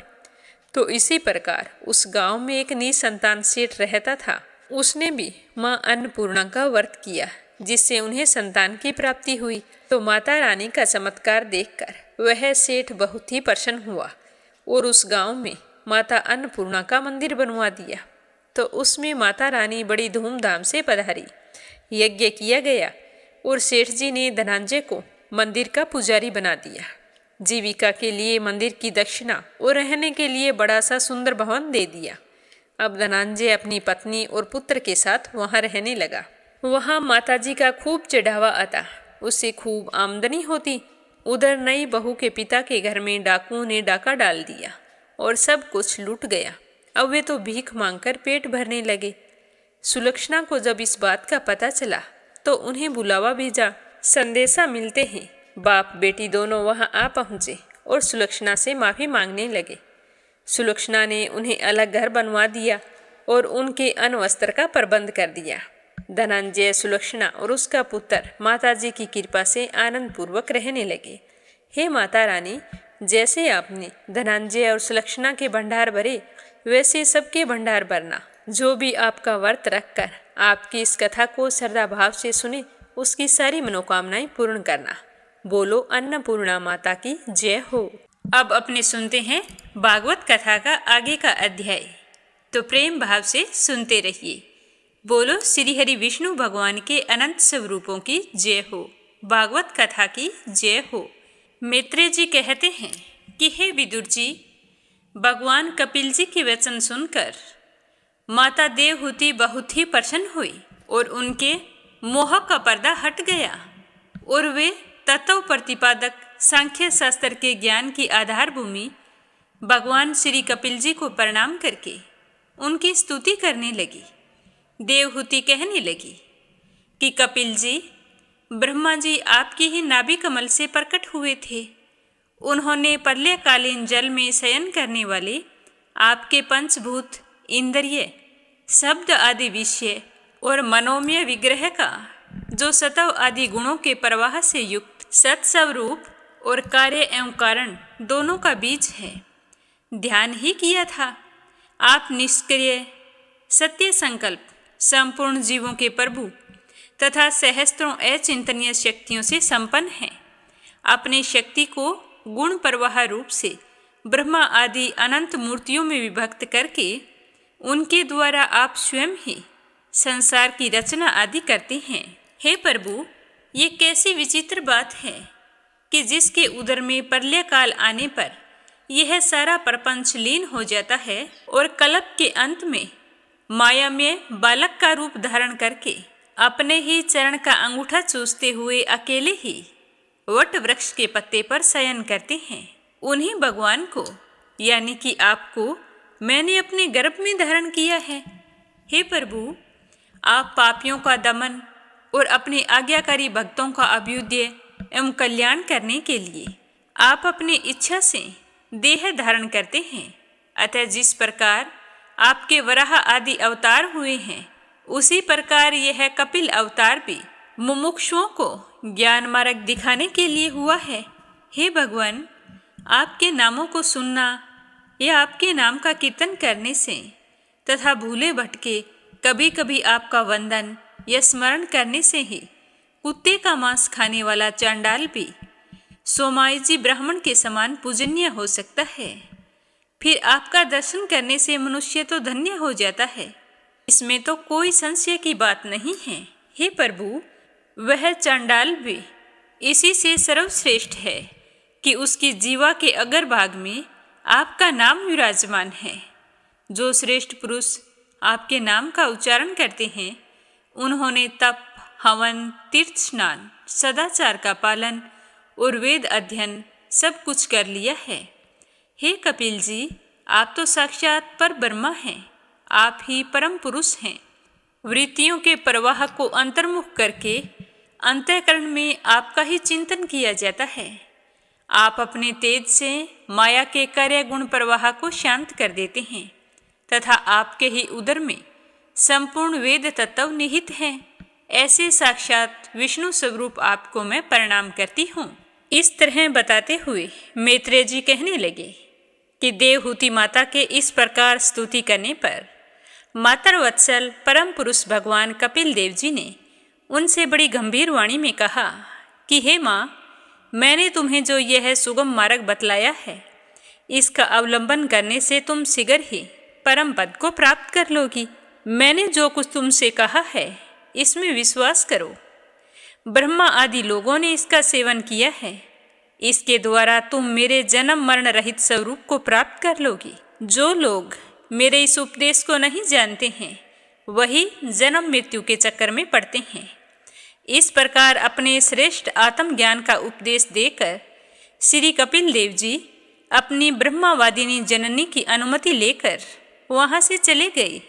S2: तो इसी प्रकार उस गांव में एक निसंतान सेठ रहता था। उसने भी माँ अन्नपूर्णा का व्रत किया, जिससे उन्हें संतान की प्राप्ति हुई। तो माता रानी का चमत्कार देखकर वह सेठ बहुत ही प्रसन्न हुआ और उस गांव में माता अन्नपूर्णा का मंदिर बनवा दिया। तो उसमें माता रानी बड़ी धूमधाम से पधारी। यज्ञ किया गया और सेठ जी ने धनंजय को मंदिर का पुजारी बना दिया। जीविका के लिए मंदिर की दक्षिणा और रहने के लिए बड़ा सा सुंदर भवन दे दिया। अब धनंजय अपनी पत्नी और पुत्र के साथ वहां रहने लगा। वहां माताजी का खूब चढ़ावा आता, उससे खूब आमदनी होती। उधर नई बहू के पिता के घर में डाकुओं ने डाका डाल दिया और सब कुछ लूट गया। अब वे तो भीख मांगकर पेट भरने लगे। सुलक्षणा को जब इस बात का पता चला तो उन्हें बुलावा भेजा। संदेशा मिलते ही बाप बेटी दोनों वहां आ पहुंचे और सुलक्षणा से माफी मांगने लगे। सुलक्षणा ने उन्हें अलग घर बनवा दिया और उनके अन्न वस्त्र का प्रबंध कर दिया। धनंजय, सुलक्षणा और उसका पुत्र माताजी की कृपा से आनंद पूर्वक रहने लगे। हे माता रानी, जैसे आपने धनंजय और सुलक्षणा के भंडार भरे, वैसे सबके भंडार भरना। जो भी आपका व्रत रखकर आपकी इस कथा को श्रद्धा भाव से सुने, उसकी सारी मनोकामनाएं पूर्ण करना। बोलो अन्नपूर्णा माता की जय हो।
S1: अब अपने सुनते हैं भागवत कथा का आगे का अध्याय, तो प्रेम भाव से सुनते रहिए। बोलो श्री हरि विष्णु भगवान के अनंत स्वरूपों की जय हो। भागवत कथा की जय हो। मैत्रेय जी कहते हैं कि हे विदुर जी, भगवान कपिल जी के वचन सुनकर माता देवहूति बहुत ही प्रसन्न हुई और उनके मोह का पर्दा हट गया और वे तत्व प्रतिपादक सांख्य शास्त्र के ज्ञान की आधार भूमि भगवान श्री कपिल जी को प्रणाम करके उनकी स्तुति करने लगी। देवहूति कहने लगी कि कपिल जी, ब्रह्मा जी आपकी ही नाभि कमल से प्रकट हुए थे। उन्होंने प्रलयकालीन जल में शयन करने वाले आपके पंचभूत, इंद्रिय, शब्द आदि विषय और मनोमय विग्रह का, जो सतव आदि गुणों के प्रवाह से युक्त सत्स्वरूप और कार्य एवं कारण दोनों का बीज है, ध्यान ही किया था। आप निष्क्रिय, सत्य संकल्प, संपूर्ण जीवों के प्रभु तथा सहस्त्रों अचिंतनीय शक्तियों से संपन्न हैं। अपनी शक्ति को गुण प्रवाह रूप से ब्रह्मा आदि अनंत मूर्तियों में विभक्त करके उनके द्वारा आप स्वयं ही संसार की रचना आदि करते हैं। हे प्रभु, ये कैसी विचित्र बात है कि जिसके उदर में प्रलय काल आने पर यह सारा प्रपंच लीन हो जाता है और कल्प के अंत में माया में बालक का रूप धारण करके अपने ही चरण का अंगूठा चूसते हुए अकेले ही वट वृक्ष के पत्ते पर शयन करते हैं। उन्हीं भगवान को, यानी कि आपको, मैंने अपने गर्भ में धारण किया है। हे प्रभु, आप पापियों का दमन और अपने आज्ञाकारी भक्तों का अभ्युदय एवं कल्याण करने के लिए आप अपनी इच्छा से देह धारण करते हैं। अतः जिस प्रकार आपके वराह आदि अवतार हुए हैं, उसी प्रकार यह कपिल अवतार भी मुमुक्षुओं को ज्ञान मार्ग दिखाने के लिए हुआ है। हे भगवान, आपके नामों को सुनना या आपके नाम का कीर्तन करने से तथा भूले भटके कभी कभी आपका वंदन या स्मरण करने से ही कुत्ते का मांस खाने वाला चांडाल भी सोमाई जी ब्राह्मण के समान पूजनीय हो सकता है। फिर आपका दर्शन करने से मनुष्य तो धन्य हो जाता है, इसमें तो कोई संशय की बात नहीं है। हे प्रभु, वह चांडाल भी इसी से सर्वश्रेष्ठ है कि उसकी जीवा के अगर भाग में आपका नाम विराजमान है। जो श्रेष्ठ पुरुष आपके नाम का उच्चारण करते हैं, उन्होंने तप, हवन, तीर्थ स्नान, सदाचार का पालन और वेद अध्ययन सब कुछ कर लिया है। हे कपिल जी, आप तो साक्षात पर ब्रह्मा हैं। आप ही परम पुरुष हैं। वृत्तियों के प्रवाह को अंतर्मुख करके अंतःकरण में आपका ही चिंतन किया जाता है। आप अपने तेज से माया के कार्य गुण प्रवाह को शांत कर देते हैं तथा आपके ही उदर में संपूर्ण वेद तत्व निहित हैं। ऐसे साक्षात विष्णु स्वरूप आपको मैं प्रणाम करती हूँ। इस तरह बताते हुए मैत्रेय जी कहने लगे कि देवहूति माता के इस प्रकार स्तुति करने पर मातृवत्सल परम पुरुष भगवान कपिल देव जी ने उनसे बड़ी गंभीर वाणी में कहा कि हे माँ, मैंने तुम्हें जो यह सुगम मार्ग बतलाया है, इसका अवलंबन करने से तुम शीघ्र ही परम पद को प्राप्त कर लोगी। मैंने जो कुछ तुमसे कहा है, इसमें विश्वास करो। ब्रह्मा आदि लोगों ने इसका सेवन किया है। इसके द्वारा तुम मेरे जन्म मरण रहित स्वरूप को प्राप्त कर लोगी। जो लोग मेरे इस उपदेश को नहीं जानते हैं, वही जन्म मृत्यु के चक्कर में पड़ते हैं। इस प्रकार अपने श्रेष्ठ आत्मज्ञान का उपदेश देकर श्री कपिल देव जी अपनी ब्रह्मावादिनी जननी की अनुमति लेकर वहाँ से चले गए।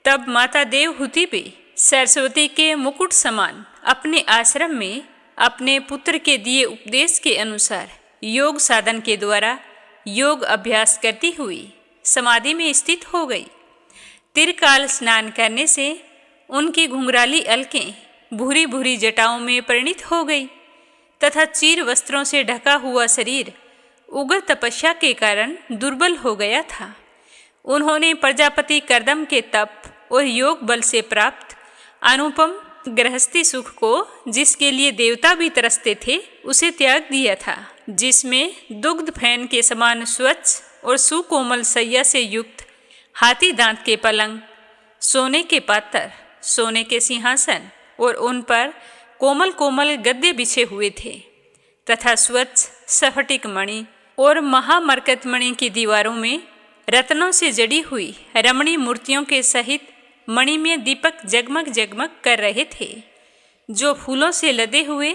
S1: तब माता देवहूति भी सरस्वती के मुकुट समान अपने आश्रम में अपने पुत्र के दिए उपदेश के अनुसार योग साधन के द्वारा योग अभ्यास करती हुई समाधि में स्थित हो गई। तिरकाल स्नान करने से उनकी घुंघराली अलकें भूरी भूरी जटाओं में परिणित हो गई तथा चीर वस्त्रों से ढका हुआ शरीर उग्र तपस्या के कारण दुर्बल हो गया था। उन्होंने प्रजापति कर्दम के तप और योग बल से प्राप्त अनुपम गृहस्थी सुख को, जिसके लिए देवता भी तरसते थे, उसे त्याग दिया था, जिसमें दुग्ध फैन के समान स्वच्छ और सुकोमल सैया से युक्त हाथी दांत के पलंग, सोने के पात्र, सोने के सिंहासन और उन पर कोमल कोमल गद्दे बिछे हुए थे तथा स्वच्छ स्फटिक मणि और महामरकत मणि की दीवारों में रत्नों से जड़ी हुई रमणी मूर्तियों के सहित मणिमय दीपक जगमग जगमग कर रहे थे, जो फूलों से लदे हुए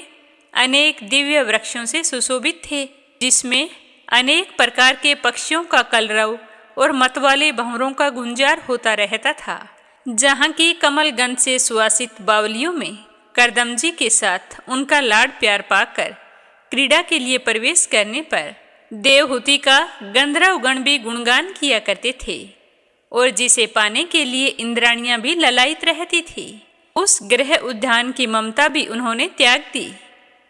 S1: अनेक दिव्य वृक्षों से सुशोभित थे, जिसमें अनेक प्रकार के पक्षियों का कलरव और मतवाले भंवरों का गुंजार होता रहता था। जहाँ की कमलगंध से सुवासित बावलियों में करदमजी के साथ उनका लाड प्यार पाकर क्रीड़ा के लिए प्रवेश करने पर देवहूति का गंधर्व गण भी गुणगान किया करते थे, और जिसे पाने के लिए इंद्राणियां भी ललायित रहती थी। उस गृह उद्यान की ममता भी उन्होंने त्याग दी,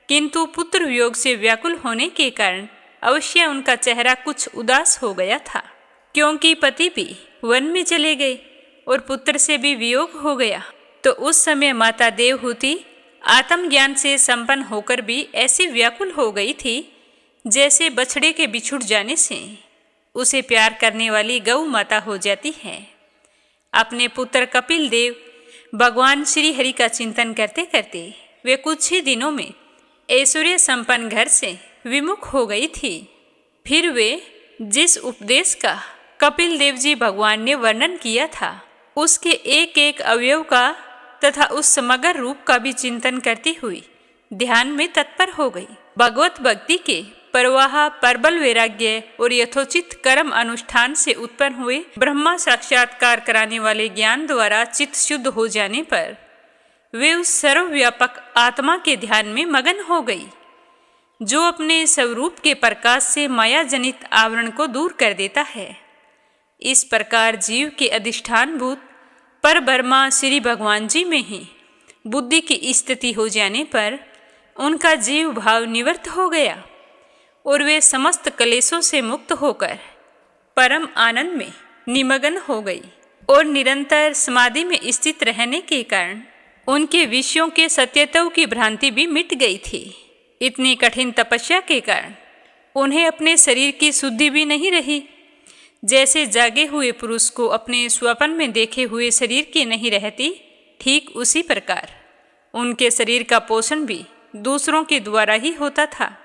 S1: किंतु पुत्र वियोग से व्याकुल होने के कारण अवश्य उनका चेहरा कुछ उदास हो गया था, क्योंकि पति भी वन में चले गए और पुत्र से भी वियोग हो गया। तो उस समय माता देवहूति आत्मज्ञान से संपन्न होकर भी ऐसी व्याकुल हो गई थी जैसे बछड़े के बिछुड़ जाने से उसे प्यार करने वाली गौ माता हो जाती है। अपने पुत्र कपिल देव भगवान श्री हरि का चिंतन करते करते वे कुछ ही दिनों में ऐश्वर्य संपन्न घर से विमुख हो गई थी। फिर वे जिस उपदेश का कपिल देव जी भगवान ने वर्णन किया था, उसके एक एक अवयव का तथा उस समग्र रूप का भी चिंतन करती हुई ध्यान में तत्पर हो गई। भगवत भक्ति के प्रवाह, प्रबल वैराग्य और यथोचित कर्म अनुष्ठान से उत्पन्न हुए ब्रह्मा साक्षात्कार कराने वाले ज्ञान द्वारा चित्त शुद्ध हो जाने पर वे उस सर्वव्यापक आत्मा के ध्यान में मगन हो गई, जो अपने स्वरूप के प्रकाश से माया जनित आवरण को दूर कर देता है। इस प्रकार जीव के अधिष्ठानभूत पर ब्रह्मा श्री भगवान जी में ही बुद्धि की स्थिति हो जाने पर उनका जीव भाव निवृत्त हो गया और वे समस्त क्लेशों से मुक्त होकर परम आनंद में निमग्न हो गई, और निरंतर समाधि में स्थित रहने के कारण उनके विषयों के सत्यत्व की भ्रांति भी मिट गई थी। इतनी कठिन तपस्या के कारण उन्हें अपने शरीर की शुद्धि भी नहीं रही। जैसे जागे हुए पुरुष को अपने स्वप्न में देखे हुए शरीर की नहीं रहती, ठीक उसी प्रकार उनके शरीर का पोषण भी दूसरों के द्वारा ही होता था,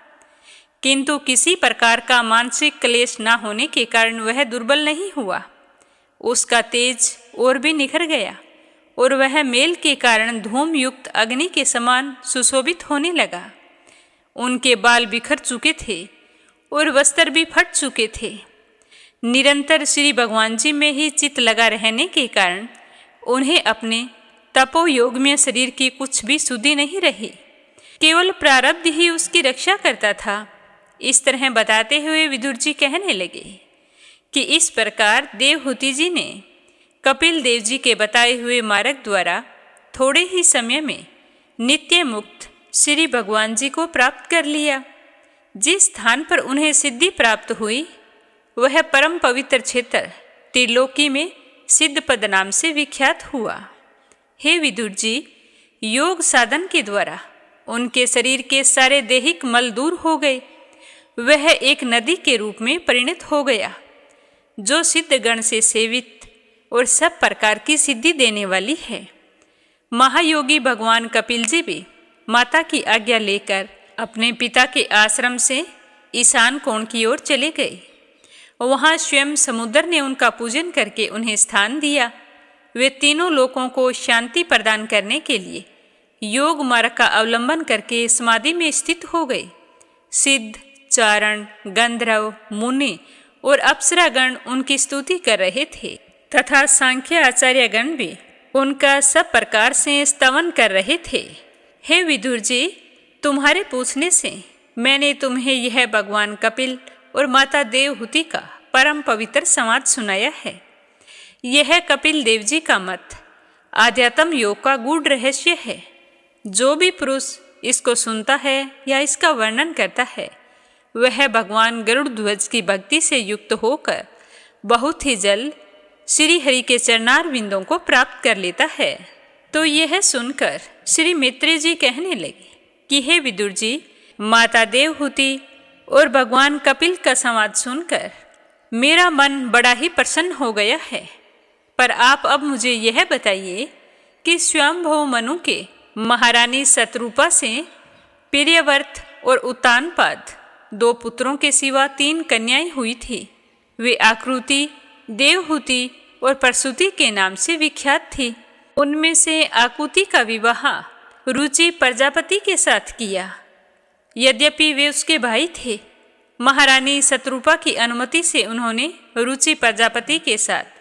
S1: किंतु किसी प्रकार का मानसिक क्लेश न होने के कारण वह दुर्बल नहीं हुआ। उसका तेज और भी निखर गया और वह मेल के कारण धूम युक्त अग्नि के समान सुशोभित होने लगा। उनके बाल बिखर चुके थे और वस्त्र भी फट चुके थे। निरंतर श्री भगवान जी में ही चित्त लगा रहने के कारण उन्हें अपने तपोयोगमय शरीर की कुछ भी सुधि नहीं रही, केवल प्रारब्ध ही उसकी रक्षा करता था। इस तरह बताते हुए विदुर जी कहने लगे कि इस प्रकार देवहूति जी ने कपिल देव जी के बताए हुए मार्ग द्वारा थोड़े ही समय में नित्य मुक्त श्री भगवान जी को प्राप्त कर लिया। जिस स्थान पर उन्हें सिद्धि प्राप्त हुई वह परम पवित्र क्षेत्र त्रिलोकी में सिद्ध पद नाम से विख्यात हुआ। हे विदुर जी, योग साधन के द्वारा उनके शरीर के सारे दैहिक मल दूर हो गए। वह एक नदी के रूप में परिणत हो गया, जो सिद्ध गण से सेवित और सब प्रकार की सिद्धि देने वाली है। महायोगी भगवान कपिल जी भी माता की आज्ञा लेकर अपने पिता के आश्रम से ईशान कोण की ओर चले गए। वहाँ स्वयं समुद्र ने उनका पूजन करके उन्हें स्थान दिया। वे तीनों लोगों को शांति प्रदान करने के लिए योग मार्ग का अवलंबन करके समाधि में स्थित हो गए। सिद्ध, चारण, गंधर्व, मुनि और अप्सरागण उनकी स्तुति कर रहे थे तथा सांख्य आचार्य गण भी उनका सब प्रकार से स्तवन कर रहे थे। हे विदुर जी, तुम्हारे पूछने से मैंने तुम्हें यह भगवान कपिल और माता देवहूति का परम पवित्र संवाद सुनाया है। यह कपिल देव जी का मत आध्यात्म योग का गूढ़ रहस्य है। जो भी पुरुष इसको सुनता है या इसका वर्णन करता है, वह भगवान गरुड़ ध्वज की भक्ति से युक्त होकर बहुत ही जल्द श्री हरि के चरणार बिंदों को प्राप्त कर लेता है। तो यह सुनकर श्री मैत्रेय जी कहने लगे कि हे विदुर जी, माता देवहूति और भगवान कपिल का संवाद सुनकर मेरा मन बड़ा ही प्रसन्न हो गया है। पर आप अब मुझे यह बताइए कि स्वयंभव मनु के महारानी शतरूपा से प्रियव्रत और उत्तानपाद 2 पुत्रों के सिवा 3 कन्याएं हुई थी। वे आकृति, देवहूति और प्रसूति के नाम से विख्यात थी। उनमें से आकृति का विवाह रुचि प्रजापति के साथ किया यद्यपि वे उसके भाई थे। महारानी शत्रुपा की अनुमति से उन्होंने रुचि प्रजापति के साथ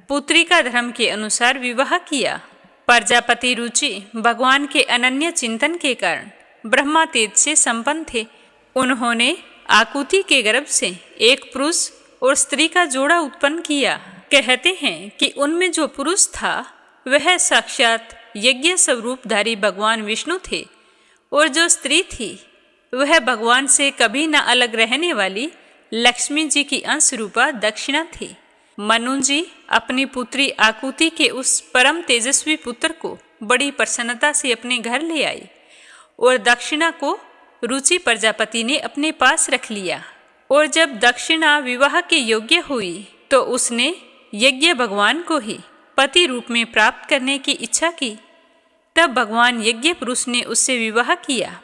S1: पुत्री का धर्म के अनुसार विवाह किया। प्रजापति रुचि भगवान के अनन्य चिंतन के कारण ब्रह्मा तेज से संपन्न थे। उन्होंने आकुति के गर्भ से एक पुरुष और स्त्री का जोड़ा उत्पन्न किया। कहते हैं कि उनमें जो पुरुष था वह साक्षात यज्ञ स्वरूपधारी भगवान विष्णु थे और जो स्त्री थी वह भगवान से कभी न अलग रहने वाली लक्ष्मी जी की अंश रूपा दक्षिणा थी। मनु जी अपनी पुत्री आकुति के उस परम तेजस्वी पुत्र को बड़ी प्रसन्नता से अपने घर ले आई और दक्षिणा को रुचि प्रजापति ने अपने पास रख लिया। और जब दक्षिणा विवाह के योग्य हुई तो उसने यज्ञ भगवान को ही पति रूप में प्राप्त करने की इच्छा की। तब भगवान यज्ञ पुरुष ने उससे विवाह किया।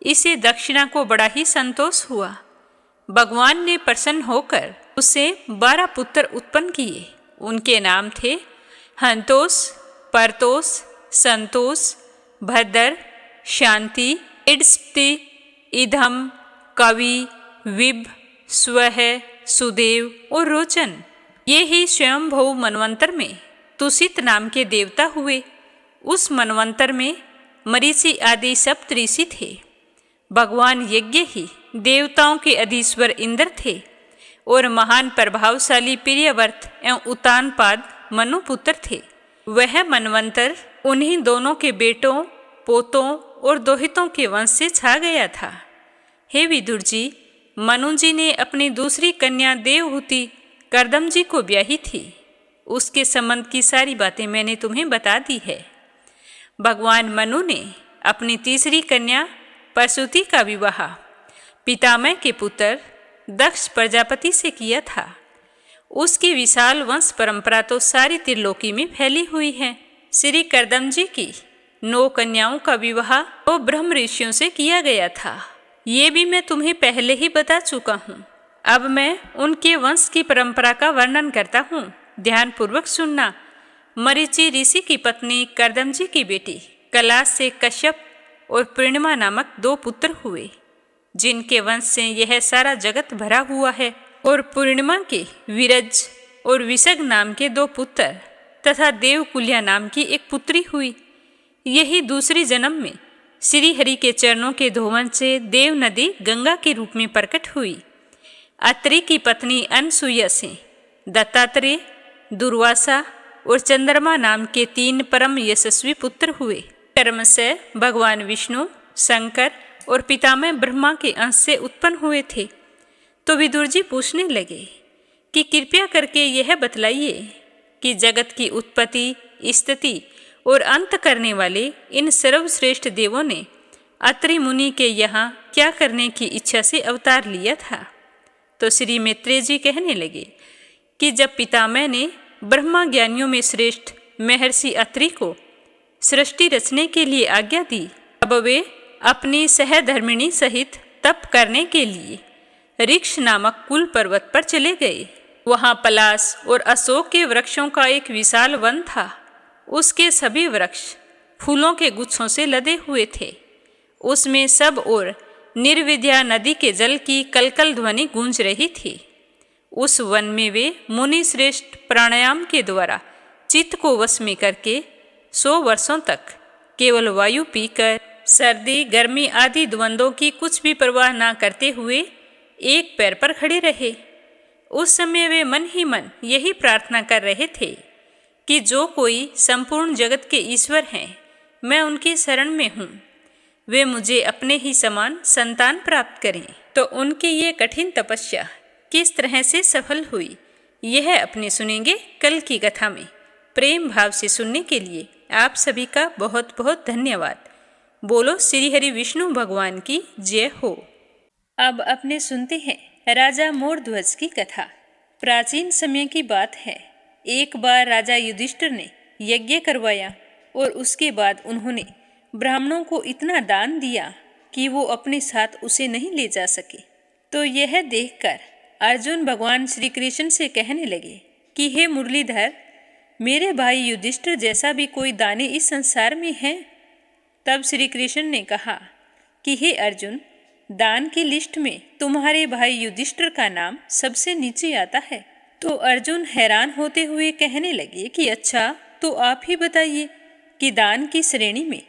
S1: इसे दक्षिणा को बड़ा ही संतोष हुआ। भगवान ने प्रसन्न होकर उससे 12 पुत्र उत्पन्न किए। उनके नाम थे हंतोष, परतोष, संतोष, भद्र, शांति, इड्स्पति, इधम, कवि, विभ, स्वह, सुदेव और रोचन। ये ही स्वयंभू मनवंतर में तुषित नाम के देवता हुए। उस मनवंतर में मरीचि आदि सप्तऋषि थे। भगवान यज्ञ ही देवताओं के अधीश्वर इंद्र थे और महान प्रभावशाली प्रियव्रत एवं उतानपाद मनुपुत्र थे। वह मनवंतर उन्हीं दोनों के बेटों, पोतों और दोहितों के वंश से छा गया था। हे विदुर जी, मनु जी ने अपनी दूसरी कन्या देवहूति कर्दम जी को ब्याही थी। उसके संबंध की सारी बातें मैंने तुम्हें बता दी है। भगवान मनु ने अपनी तीसरी कन्या प्रसूति का विवाह पितामह के पुत्र दक्ष प्रजापति से किया था। उसकी विशाल वंश परंपरा तो सारी त्रिलोकी में फैली हुई है। श्री कर्दम जी की 9 कन्याओं का विवाह तो ब्रह्म ऋषियों से किया गया था। ये भी मैं तुम्हें पहले ही बता चुका हूँ। अब मैं उनके वंश की परंपरा का वर्णन करता हूँ, ध्यानपूर्वक सुनना। मरीचि ऋषि की पत्नी कर्दम जी की बेटी कलाश से कश्यप और पूर्णिमा नामक 2 पुत्र हुए, जिनके वंश से यह सारा जगत भरा हुआ है। और पूर्णिमा के विरज और विसग नाम के 2 पुत्र तथा देवकुल्या नाम की एक पुत्री हुई। यही दूसरी जन्म में श्री हरि के चरणों के धोवन से देव नदी गंगा के रूप में प्रकट हुई। अत्रि की पत्नी अनसुईया से दत्तात्रेय, दुर्वासा और चंद्रमा नाम के 3 परम यशस्वी पुत्र हुए। कर्म से भगवान विष्णु, शंकर और पितामह ब्रह्मा के अंश से उत्पन्न हुए थे। तो विदुर जी पूछने लगे कि कृपया करके यह बतलाइए कि जगत की उत्पत्ति, स्थिति और अंत करने वाले इन सर्वश्रेष्ठ देवों ने अत्रि मुनि के यहाँ क्या करने की इच्छा से अवतार लिया था। तो श्री मैत्रेय जी कहने लगे कि जब पितामह ने ब्रह्मा ज्ञानियों में श्रेष्ठ महर्षि अत्रि को सृष्टि रचने के लिए आज्ञा दी, तब वे अपनी सहधर्मिणी सहित तप करने के लिए ऋक्ष नामक कुल पर्वत पर चले गए। वहाँ पलाश और अशोक के वृक्षों का एक विशाल वन था। उसके सभी वृक्ष फूलों के गुच्छों से लदे हुए थे। उसमें सब ओर निर्विद्या नदी के जल की कलकल ध्वनि गूंज रही थी। उस वन में वे मुनि श्रेष्ठ प्राणायाम के द्वारा चित्त को वश में करके 100 वर्षों तक केवल वायु पीकर सर्दी, गर्मी आदि द्वंद्वों की कुछ भी परवाह ना करते हुए एक पैर पर खड़े रहे। उस समय वे मन ही मन यही प्रार्थना कर रहे थे कि जो कोई संपूर्ण जगत के ईश्वर हैं, मैं उनकी शरण में हूँ, वे मुझे अपने ही समान संतान प्राप्त करें। तो उनकी ये कठिन तपस्या किस तरह से सफल हुई, यह अपने सुनेंगे कल की कथा में। प्रेम भाव से सुनने के लिए आप सभी का बहुत बहुत धन्यवाद। बोलो श्री हरि विष्णु भगवान की जय हो। अब अपने सुनते हैं राजा मोरध्वज की कथा। प्राचीन समय की बात है। एक बार राजा युधिष्ठिर ने यज्ञ करवाया और उसके बाद उन्होंने ब्राह्मणों को इतना दान दिया कि वो अपने साथ उसे नहीं ले जा सके। तो यह देखकर अर्जुन भगवान श्री कृष्ण से कहने लगे कि हे मुरलीधर, मेरे भाई युधिष्ठिर जैसा भी कोई दानी इस संसार में है। तब श्री कृष्ण ने कहा कि हे अर्जुन, दान की लिस्ट में तुम्हारे भाई युधिष्ठिर का नाम सबसे नीचे आता है। तो अर्जुन हैरान होते हुए कहने लगे कि अच्छा, तो आप ही बताइए कि दान की श्रेणी में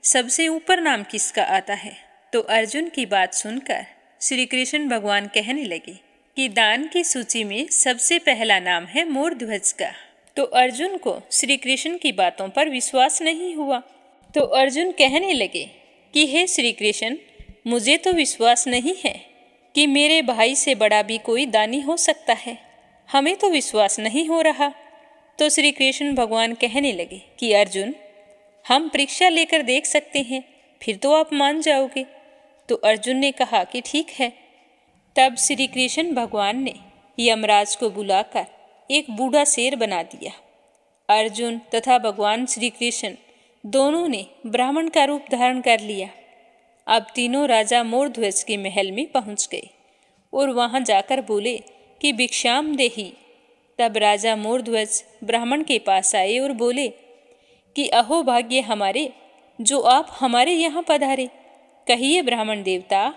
S1: सबसे ऊपर नाम किसका आता है। तो अर्जुन की बात सुनकर श्री कृष्ण भगवान कहने लगे कि दान की सूची में सबसे पहला नाम है मोरध्वज का। तो अर्जुन को श्री कृष्ण की बातों पर विश्वास नहीं हुआ। तो अर्जुन कहने लगे कि हे श्री कृष्ण, मुझे तो विश्वास नहीं है कि मेरे भाई से बड़ा भी कोई दानी हो सकता है। हमें तो विश्वास नहीं हो रहा। तो श्री कृष्ण भगवान कहने लगे कि अर्जुन, हम परीक्षा लेकर देख सकते हैं, फिर तो आप मान जाओगे। तो अर्जुन ने कहा कि ठीक है। तब श्री कृष्ण भगवान ने यमराज को बुलाकर एक बूढ़ा शेर बना दिया। अर्जुन तथा भगवान श्री कृष्ण दोनों ने ब्राह्मण का रूप धारण कर लिया। अब तीनों राजा मोरध्वज के महल में पहुंच गए और वहां जाकर बोले कि भिक्षाम देहि। तब राजा मोरध्वज ब्राह्मण के पास आए और बोले कि अहो भाग्य हमारे, जो आप हमारे यहाँ पधारे। कहिए ब्राह्मण देवता,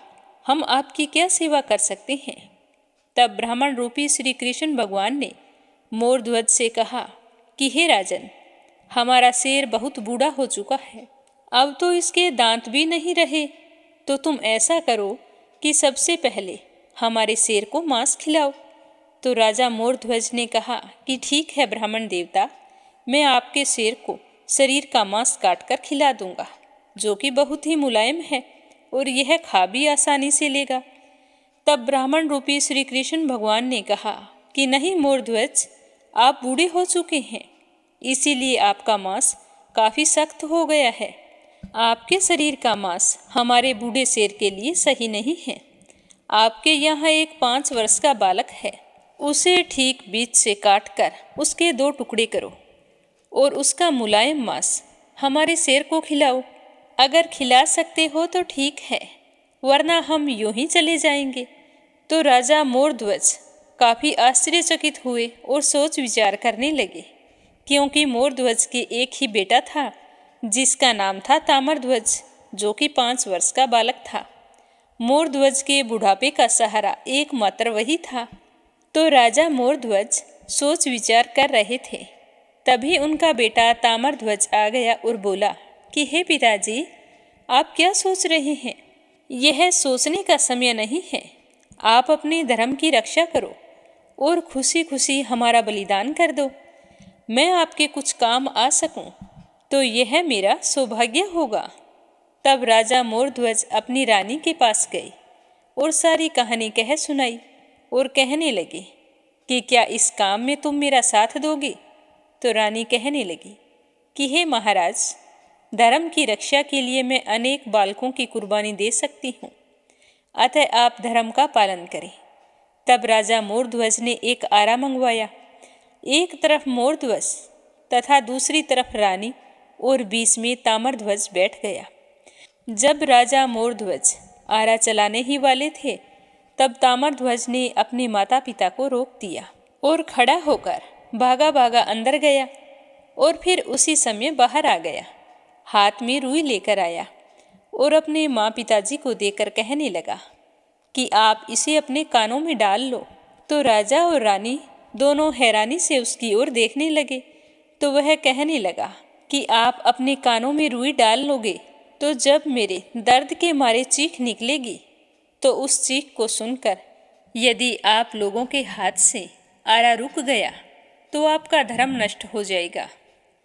S1: हम आपकी क्या सेवा कर सकते हैं। तब ब्राह्मण रूपी श्री कृष्ण भगवान ने मोरध्वज से कहा कि हे राजन, हमारा शेर बहुत बूढ़ा हो चुका है, अब तो इसके दांत भी नहीं रहे। तो तुम ऐसा करो कि सबसे पहले हमारे शेर को मांस खिलाओ। तो राजा मोरध्वज ने कहा कि ठीक है ब्राह्मण देवता, मैं आपके शेर को शरीर का मांस काटकर खिला दूंगा, जो कि बहुत ही मुलायम है और यह खा भी आसानी से लेगा। तब ब्राह्मण रूपी श्री कृष्ण भगवान ने कहा कि नहीं मोरध्वज, आप बूढ़े हो चुके हैं, इसीलिए आपका मांस काफ़ी सख्त हो गया है। आपके शरीर का मांस हमारे बूढ़े शेर के लिए सही नहीं है। आपके यहाँ एक 5 वर्ष का बालक है, उसे ठीक बीच से काटकर उसके 2 टुकड़े करो और उसका मुलायम मांस हमारे शेर को खिलाओ। अगर खिला सकते हो तो ठीक है, वरना हम यूं ही चले जाएंगे। तो राजा मोरध्वज काफ़ी आश्चर्यचकित हुए और सोच विचार करने लगे, क्योंकि मोरध्वज के एक ही बेटा था जिसका नाम था ताम्रध्वज, जो कि 5 वर्ष का बालक था। मोरध्वज के बुढ़ापे का सहारा एकमात्र वही था। तो राजा मोरध्वज सोच विचार कर रहे थे, तभी उनका बेटा ताम्रध्वज आ गया और बोला कि हे पिताजी, आप क्या सोच रहे हैं। यह सोचने का समय नहीं है। आप अपने धर्म की रक्षा करो और खुशी खुशी हमारा बलिदान कर दो। मैं आपके कुछ काम आ सकूं तो यह मेरा सौभाग्य होगा। तब राजा मोरध्वज अपनी रानी के पास गए और सारी कहानी कह सुनाई और कहने लगे कि क्या इस काम में तुम मेरा साथ दोगे। तो रानी कहने लगी कि हे महाराज, धर्म की रक्षा के लिए मैं अनेक बालकों की कुर्बानी दे सकती हूँ, अतः आप धर्म का पालन करें। तब राजा मोरध्वज ने एक आरा मंगवाया। एक तरफ मोरध्वज तथा दूसरी तरफ रानी और बीच में ताम्रध्वज बैठ गया। जब राजा मोरध्वज आरा चलाने ही वाले थे, तब ताम्रध्वज ने अपने माता पिता को रोक दिया और खड़ा होकर भागा भागा अंदर गया और फिर उसी समय बाहर आ गया। हाथ में रुई लेकर आया और अपने माँ पिताजी को देकर कहने लगा कि आप इसे अपने कानों में डाल लो। तो राजा और रानी दोनों हैरानी से उसकी ओर देखने लगे। तो वह कहने लगा कि आप अपने कानों में रुई डाल लोगे तो जब मेरे दर्द के मारे चीख निकलेगी, तो उस चीख को सुनकर यदि आप लोगों के हाथ से आरा रुक गया तो आपका धर्म नष्ट हो जाएगा।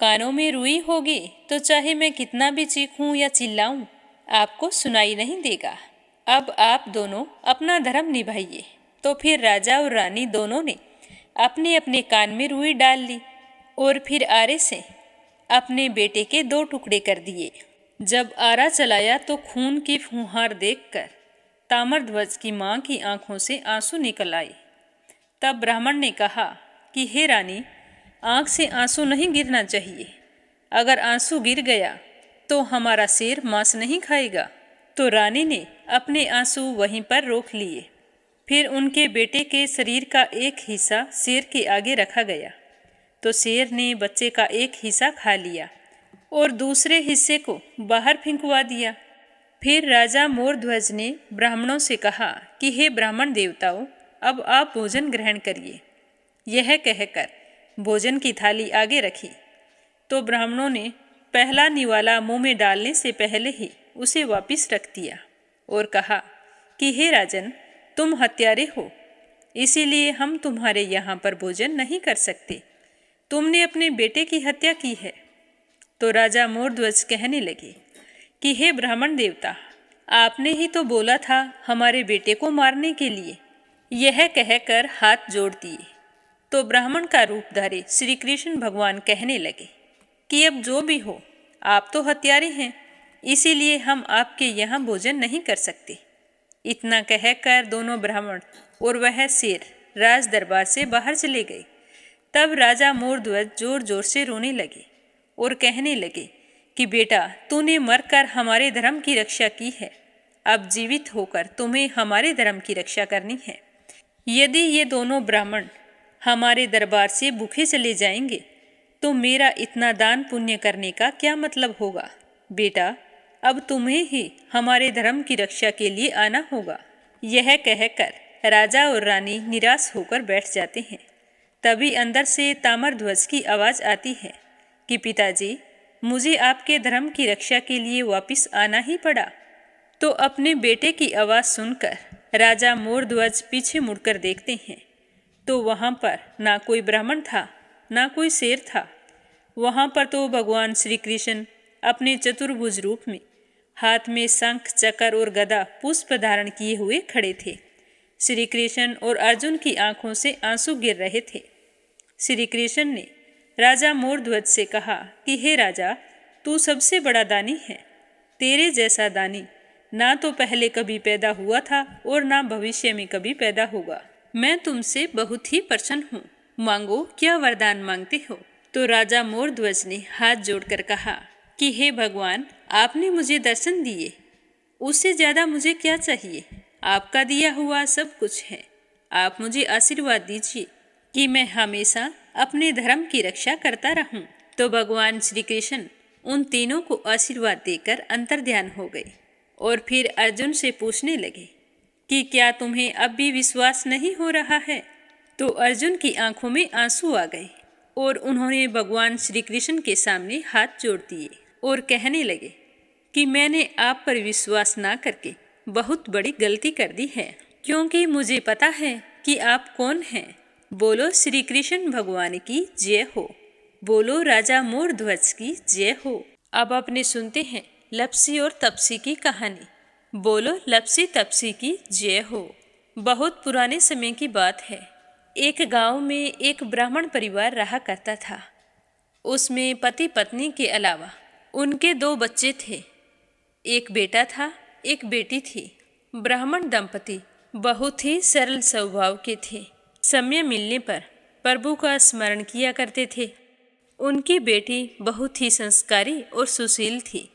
S1: कानों में रुई होगी तो चाहे मैं कितना भी चीखूं या चिल्लाऊं, आपको सुनाई नहीं देगा। अब आप दोनों अपना धर्म निभाइए। तो फिर राजा और रानी दोनों ने अपने अपने कान में रुई डाल ली और फिर आरे से अपने बेटे के 2 टुकड़े कर दिए। जब आरा चलाया तो खून की फुहार देखकर ताम्रध्वज की माँ की आंखों से आंसू निकल आए। तब ब्राह्मण ने कहा कि हे रानी, आंख से आंसू नहीं गिरना चाहिए। अगर आंसू गिर गया तो हमारा शेर मांस नहीं खाएगा। तो रानी ने अपने आंसू वहीं पर रोक लिए। फिर उनके बेटे के शरीर का एक हिस्सा शेर के आगे रखा गया। तो शेर ने बच्चे का एक हिस्सा खा लिया और दूसरे हिस्से को बाहर फेंकवा दिया। फिर राजा मोरध्वज ने ब्राह्मणों से कहा कि हे ब्राह्मण देवताओं, अब आप भोजन ग्रहण करिए। यह कहकर भोजन की थाली आगे रखी तो ब्राह्मणों ने पहला निवाला मुंह में डालने से पहले ही उसे वापस रख दिया और कहा कि हे राजन, तुम हत्यारे हो, इसीलिए हम तुम्हारे यहाँ पर भोजन नहीं कर सकते। तुमने अपने बेटे की हत्या की है। तो राजा मोरध्वज कहने लगे कि हे ब्राह्मण देवता, आपने ही तो बोला था हमारे बेटे को मारने के लिए। यह कहकर हाथ जोड़ दिए तो ब्राह्मण का रूप धारे श्री कृष्ण भगवान कहने लगे कि अब जो भी हो, आप तो हत्यारे हैं, इसीलिए हम आपके यहाँ भोजन नहीं कर सकते। इतना कहकर दोनों ब्राह्मण और वह शेर राज दरबार से बाहर चले गए। तब राजा मोरध्वज जोर जोर से रोने लगे और कहने लगे कि बेटा, तूने मरकर हमारे धर्म की रक्षा की है, अब जीवित होकर तुम्हें हमारे धर्म की रक्षा करनी है। यदि ये दोनों ब्राह्मण हमारे दरबार से भूखे चले जाएंगे तो मेरा इतना दान पुण्य करने का क्या मतलब होगा। बेटा, अब तुम्हें ही हमारे धर्म की रक्षा के लिए आना होगा। यह कहकर राजा और रानी निराश होकर बैठ जाते हैं। तभी अंदर से ताम्रध्वज की आवाज़ आती है कि पिताजी, मुझे आपके धर्म की रक्षा के लिए वापस आना ही पड़ा। तो अपने बेटे की आवाज़ सुनकर राजा मोरध्वज पीछे मुड़कर देखते हैं तो वहाँ पर ना कोई ब्राह्मण था, ना कोई शेर था। वहाँ पर तो भगवान श्री कृष्ण अपने चतुर्भुज रूप में हाथ में शंख, चक्र और गदा पुष्प धारण किए हुए खड़े थे। श्री कृष्ण और अर्जुन की आंखों से आंसू गिर रहे थे। श्री कृष्ण ने राजा मोरध्वज से कहा कि हे राजा, तू सबसे बड़ा दानी है। तेरे जैसा दानी ना तो पहले कभी पैदा हुआ था और ना भविष्य में कभी पैदा होगा। मैं तुमसे बहुत ही प्रसन्न हूँ। मांगो, क्या वरदान मांगते हो। तो राजा मोरध्वज ने हाथ जोड़कर कहा कि हे भगवान, आपने मुझे दर्शन दिए, उससे ज़्यादा मुझे क्या चाहिए। आपका दिया हुआ सब कुछ है। आप मुझे आशीर्वाद दीजिए कि मैं हमेशा अपने धर्म की रक्षा करता रहूं। तो भगवान श्री कृष्ण उन तीनों को आशीर्वाद देकर अंतर्ध्यान हो गए और फिर अर्जुन से पूछने लगे कि क्या तुम्हें अब भी विश्वास नहीं हो रहा है। तो अर्जुन की आंखों में आंसू आ गए और उन्होंने भगवान श्री कृष्ण के सामने हाथ जोड़ दिए और कहने लगे कि मैंने आप पर विश्वास ना करके बहुत बड़ी गलती कर दी है, क्योंकि मुझे पता है कि आप कौन हैं। बोलो श्री कृष्ण भगवान की जय हो। बोलो राजा मोरध्वज की जय हो। अब अपने सुनते हैं लपसी और तपसी की कहानी। बोलो लपसी तपसी की जय हो। बहुत पुराने समय की बात है। एक गांव में एक ब्राह्मण परिवार रहा करता था। उसमें पति पत्नी के अलावा उनके 2 बच्चे थे। एक बेटा था, एक बेटी थी। ब्राह्मण दंपति बहुत ही सरल स्वभाव के थे। समय मिलने पर प्रभु का स्मरण किया करते थे। उनकी बेटी बहुत ही संस्कारी और सुशील थी,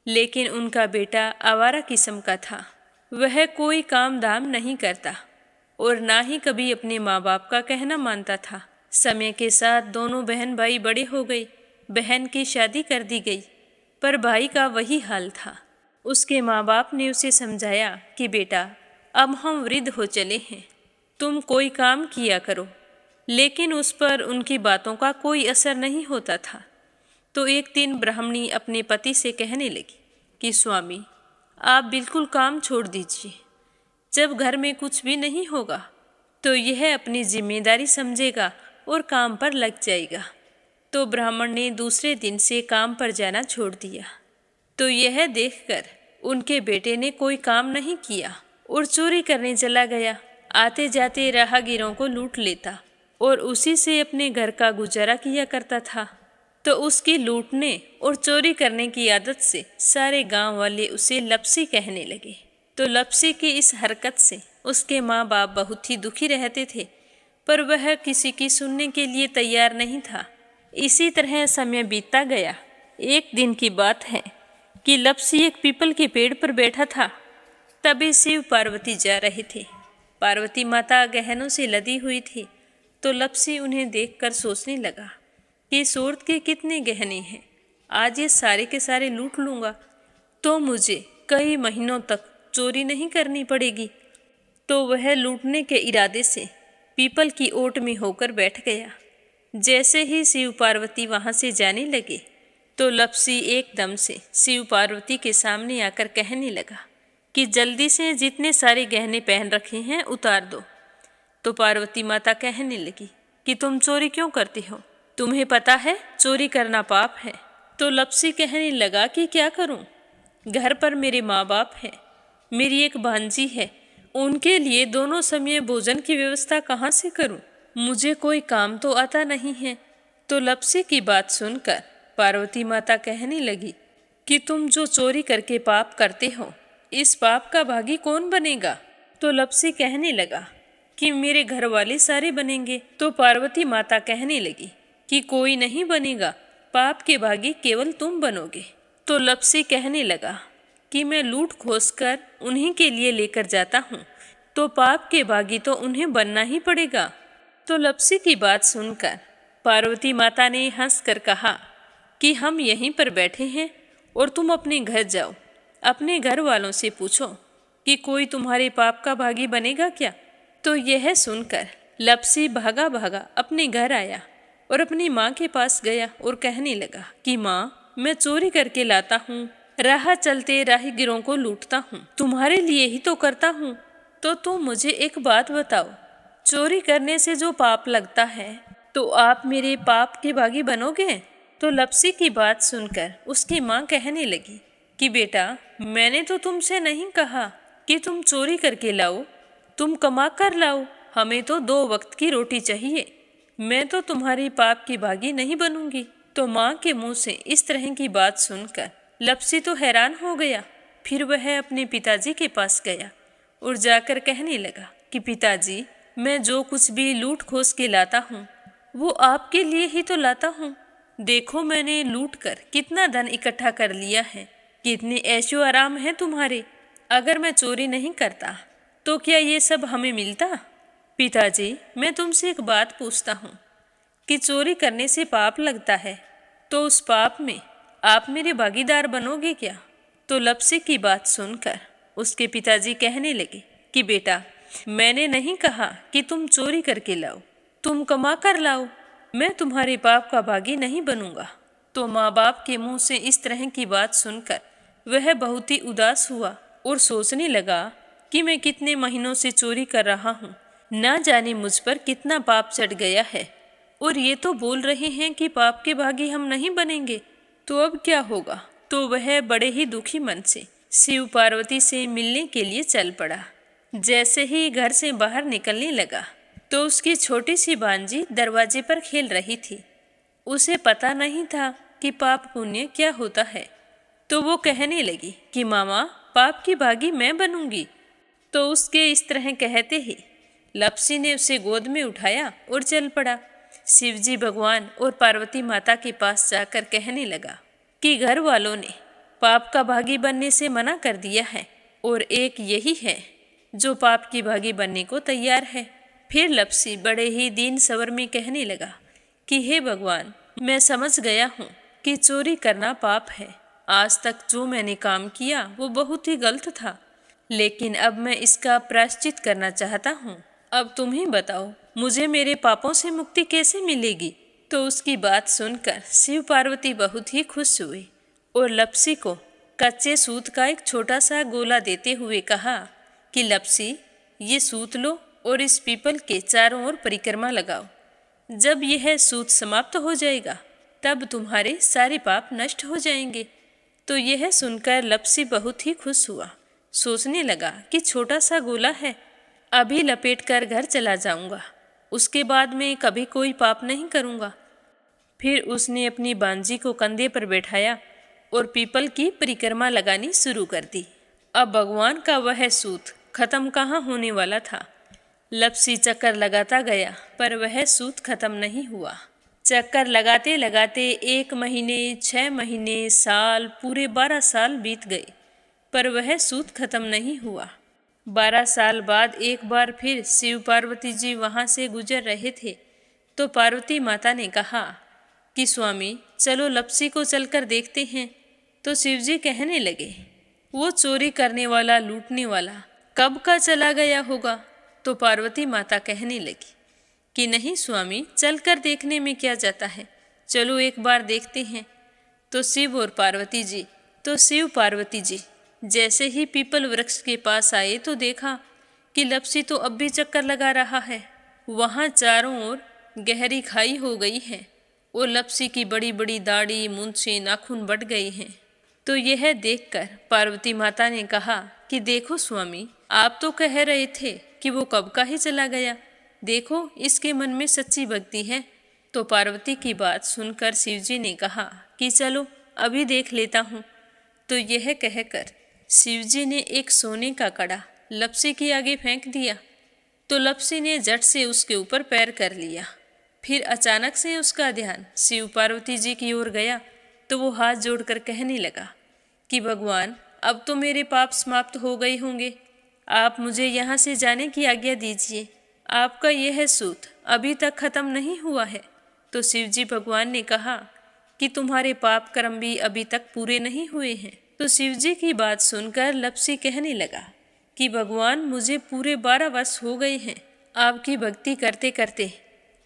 S1: लेकिन उनका बेटा आवारा किस्म का था। वह कोई काम धाम नहीं करता और ना ही कभी अपने माँ बाप का कहना मानता था। समय के साथ दोनों बहन भाई बड़े हो गए। बहन की शादी कर दी गई, पर भाई का वही हाल था। उसके माँ बाप ने उसे समझाया कि बेटा, अब हम वृद्ध हो चले हैं, तुम कोई काम किया करो, लेकिन उस पर उनकी बातों का कोई असर नहीं होता था। तो एक दिन ब्राह्मणी अपने पति से कहने लगी कि स्वामी, आप बिल्कुल काम छोड़ दीजिए। जब घर में कुछ भी नहीं होगा तो यह अपनी जिम्मेदारी समझेगा और काम पर लग जाएगा। तो ब्राह्मण ने दूसरे दिन से काम पर जाना छोड़ दिया। तो यह देखकर उनके बेटे ने कोई काम नहीं किया और चोरी करने चला गया। आते जाते राहगीरों को लूट लेता और उसी से अपने घर का गुजारा किया करता था। तो उसकी लूटने और चोरी करने की आदत से सारे गांव वाले उसे लपसी कहने लगे। तो लपसी की इस हरकत से उसके माँ बाप बहुत ही दुखी रहते थे, पर वह किसी की सुनने के लिए तैयार नहीं था। इसी तरह समय बीतता गया। एक दिन की बात है कि लपसी एक पीपल के पेड़ पर बैठा था। तभी शिव पार्वती जा रहे थे। पार्वती माता गहनों से लदी हुई थी। तो लपसी उन्हें देखकर सोचने लगा कि सूरत के कितने गहने हैं, आज ये सारे के सारे लूट लूँगा तो मुझे
S2: कई महीनों तक चोरी नहीं करनी पड़ेगी। तो वह लूटने के इरादे से पीपल की ओट में होकर बैठ गया। जैसे ही शिव पार्वती वहां से जाने लगे तो लपसी एकदम से शिव पार्वती के सामने आकर कहने लगा कि जल्दी से जितने सारे गहने पहन रखे हैं उतार दो। तो पार्वती माता कहने लगी कि तुम चोरी क्यों करती हो, तुम्हें पता है चोरी करना पाप है। तो लपसी कहने लगा कि क्या करूं, घर पर मेरे माँ बाप हैं, मेरी एक भांजी है, उनके लिए दोनों समय भोजन की व्यवस्था कहाँ से करूं, मुझे कोई काम तो आता नहीं है। तो लपसी की बात सुनकर पार्वती माता कहने लगी कि तुम जो चोरी करके पाप करते हो, इस पाप का भागी कौन बनेगा। तो लपसी कहने लगा कि मेरे घर वाले सारे बनेंगे। तो पार्वती माता कहने लगी कि कोई नहीं बनेगा, पाप के भागी केवल तुम बनोगे। तो लपसी कहने लगा कि मैं लूट खोस कर उन्हीं के लिए लेकर जाता हूँ, तो पाप के भागी तो उन्हें बनना ही पड़ेगा। तो लपसी की बात सुनकर पार्वती माता ने हंसकर कहा कि हम यहीं पर बैठे हैं और तुम अपने घर जाओ, अपने घर वालों से पूछो कि कोई तुम्हारे पाप का भागी बनेगा क्या। तो यह सुनकर लपसी भागा भागा अपने घर आया और अपनी माँ के पास गया और कहने लगा कि माँ, मैं चोरी करके लाता हूँ, राह चलते राहगीरों को लूटता हूँ, तुम्हारे लिए ही तो करता हूँ। तो तुम मुझे एक बात बताओ, चोरी करने से जो पाप लगता है तो आप मेरे पाप के भागी बनोगे। तो लपसी की बात सुनकर उसकी माँ कहने लगी कि बेटा, मैंने तो तुमसे नहीं कहा कि तुम चोरी करके लाओ, तुम कमा कर लाओ, हमें तो 2 वक्त की रोटी चाहिए, मैं तो तुम्हारी पाप की भागी नहीं बनूंगी। तो माँ के मुंह से इस तरह की बात सुनकर लपसी तो हैरान हो गया। फिर वह अपने पिताजी के पास गया और जाकर कहने लगा कि पिताजी, मैं जो कुछ भी लूट खोस के लाता हूँ वो आपके लिए ही तो लाता हूँ। देखो मैंने लूट कर कितना धन इकट्ठा कर लिया है, कितने ऐशो आराम है तुम्हारे। अगर मैं चोरी नहीं करता तो क्या ये सब हमें मिलता। पिताजी, मैं तुमसे एक बात पूछता हूँ कि चोरी करने से पाप लगता है, तो उस पाप में आप मेरे भागीदार बनोगे क्या। तो लपसी की बात सुनकर उसके पिताजी कहने लगे कि बेटा, मैंने नहीं कहा कि तुम चोरी करके लाओ, तुम कमा कर लाओ, मैं तुम्हारे पाप का भागी नहीं बनूंगा। तो माँ बाप के मुंह से इस तरह की बात सुनकर वह बहुत ही उदास हुआ और सोचने लगा कि मैं कितने महीनों से चोरी कर रहा हूँ, ना जाने मुझ पर कितना पाप चढ़ गया है, और ये तो बोल रहे हैं कि पाप के भागी हम नहीं बनेंगे, तो अब क्या होगा। तो वह बड़े ही दुखी मन से शिव पार्वती से मिलने के लिए चल पड़ा। जैसे ही घर से बाहर निकलने लगा तो उसकी छोटी सी भांजी दरवाजे पर खेल रही थी। उसे पता नहीं था कि पाप पुण्य क्या होता है, तो वो कहने लगी कि मामा, पाप की भागी मैं बनूंगी। तो उसके इस तरह कहते ही लपसी ने उसे गोद में उठाया और चल पड़ा। शिवजी भगवान और पार्वती माता के पास जाकर कहने लगा कि घर वालों ने पाप का भागी बनने से मना कर दिया है और एक यही है जो पाप की भागी बनने को तैयार है। फिर लपसी बड़े ही दीन स्वर में कहने लगा कि हे भगवान, मैं समझ गया हूँ कि चोरी करना पाप है। आज तक जो मैंने काम किया वो बहुत ही गलत था, लेकिन अब मैं इसका प्रायश्चित करना चाहता हूँ। अब तुम ही बताओ, मुझे मेरे पापों से मुक्ति कैसे मिलेगी। तो उसकी बात सुनकर शिव पार्वती बहुत ही खुश हुए और लपसी को कच्चे सूत का एक छोटा सा गोला देते हुए कहा कि लपसी, ये सूत लो और इस पीपल के चारों ओर परिक्रमा लगाओ। जब यह सूत समाप्त हो जाएगा तब तुम्हारे सारे पाप नष्ट हो जाएंगे। तो यह सुनकर लपसी बहुत ही खुश हुआ। सोचने लगा कि छोटा सा गोला है, अभी लपेट कर घर चला जाऊंगा, उसके बाद में कभी कोई पाप नहीं करूंगा। फिर उसने अपनी बांजी को कंधे पर बैठाया और पीपल की परिक्रमा लगानी शुरू कर दी। अब भगवान का वह सूत खत्म कहाँ होने वाला था। लपसी चक्कर लगाता गया पर वह सूत खत्म नहीं हुआ। चक्कर लगाते लगाते 1 महीने, 6 महीने, साल, पूरे 12 साल बीत गए पर वह सूत खत्म नहीं हुआ। 12 साल बाद एक बार फिर शिव पार्वती जी वहाँ से गुजर रहे थे तो पार्वती माता ने कहा कि स्वामी, चलो लपसी को चलकर देखते हैं। तो शिवजी कहने लगे वो चोरी करने वाला, लूटने वाला कब का चला गया होगा। तो पार्वती माता कहने लगी कि नहीं स्वामी, चलकर देखने में क्या जाता है, चलो एक बार देखते हैं। तो शिव पार्वती जी जैसे ही पीपल वृक्ष के पास आए तो देखा कि लपसी तो अब भी चक्कर लगा रहा है। वहाँ चारों ओर गहरी खाई हो गई है और लपसी की बड़ी बड़ी दाढ़ी, मूंछें, नाखून बढ़ गए हैं। तो यह देखकर पार्वती माता ने कहा कि देखो स्वामी, आप तो कह रहे थे कि वो कब का ही चला गया, देखो इसके मन में सच्ची भक्ति है। तो पार्वती की बात सुनकर शिवजी ने कहा कि चलो अभी देख लेता हूँ। तो यह कहकर शिवजी ने एक सोने का कड़ा लपसी के आगे फेंक दिया। तो लपसी ने झट से उसके ऊपर पैर कर लिया। फिर अचानक से उसका ध्यान शिव पार्वती जी की ओर गया तो वो हाथ जोड़कर कहने लगा कि भगवान, अब तो मेरे पाप समाप्त हो गए होंगे, आप मुझे यहाँ से जाने की आज्ञा दीजिए, आपका यह सूत अभी तक खत्म नहीं हुआ है। तो शिवजी भगवान ने कहा कि तुम्हारे पाप कर्म भी अभी तक पूरे नहीं हुए हैं। तो शिवजी की बात सुनकर लपसी कहने लगा कि भगवान, मुझे पूरे 12 वर्ष हो गए हैं आपकी भक्ति करते करते,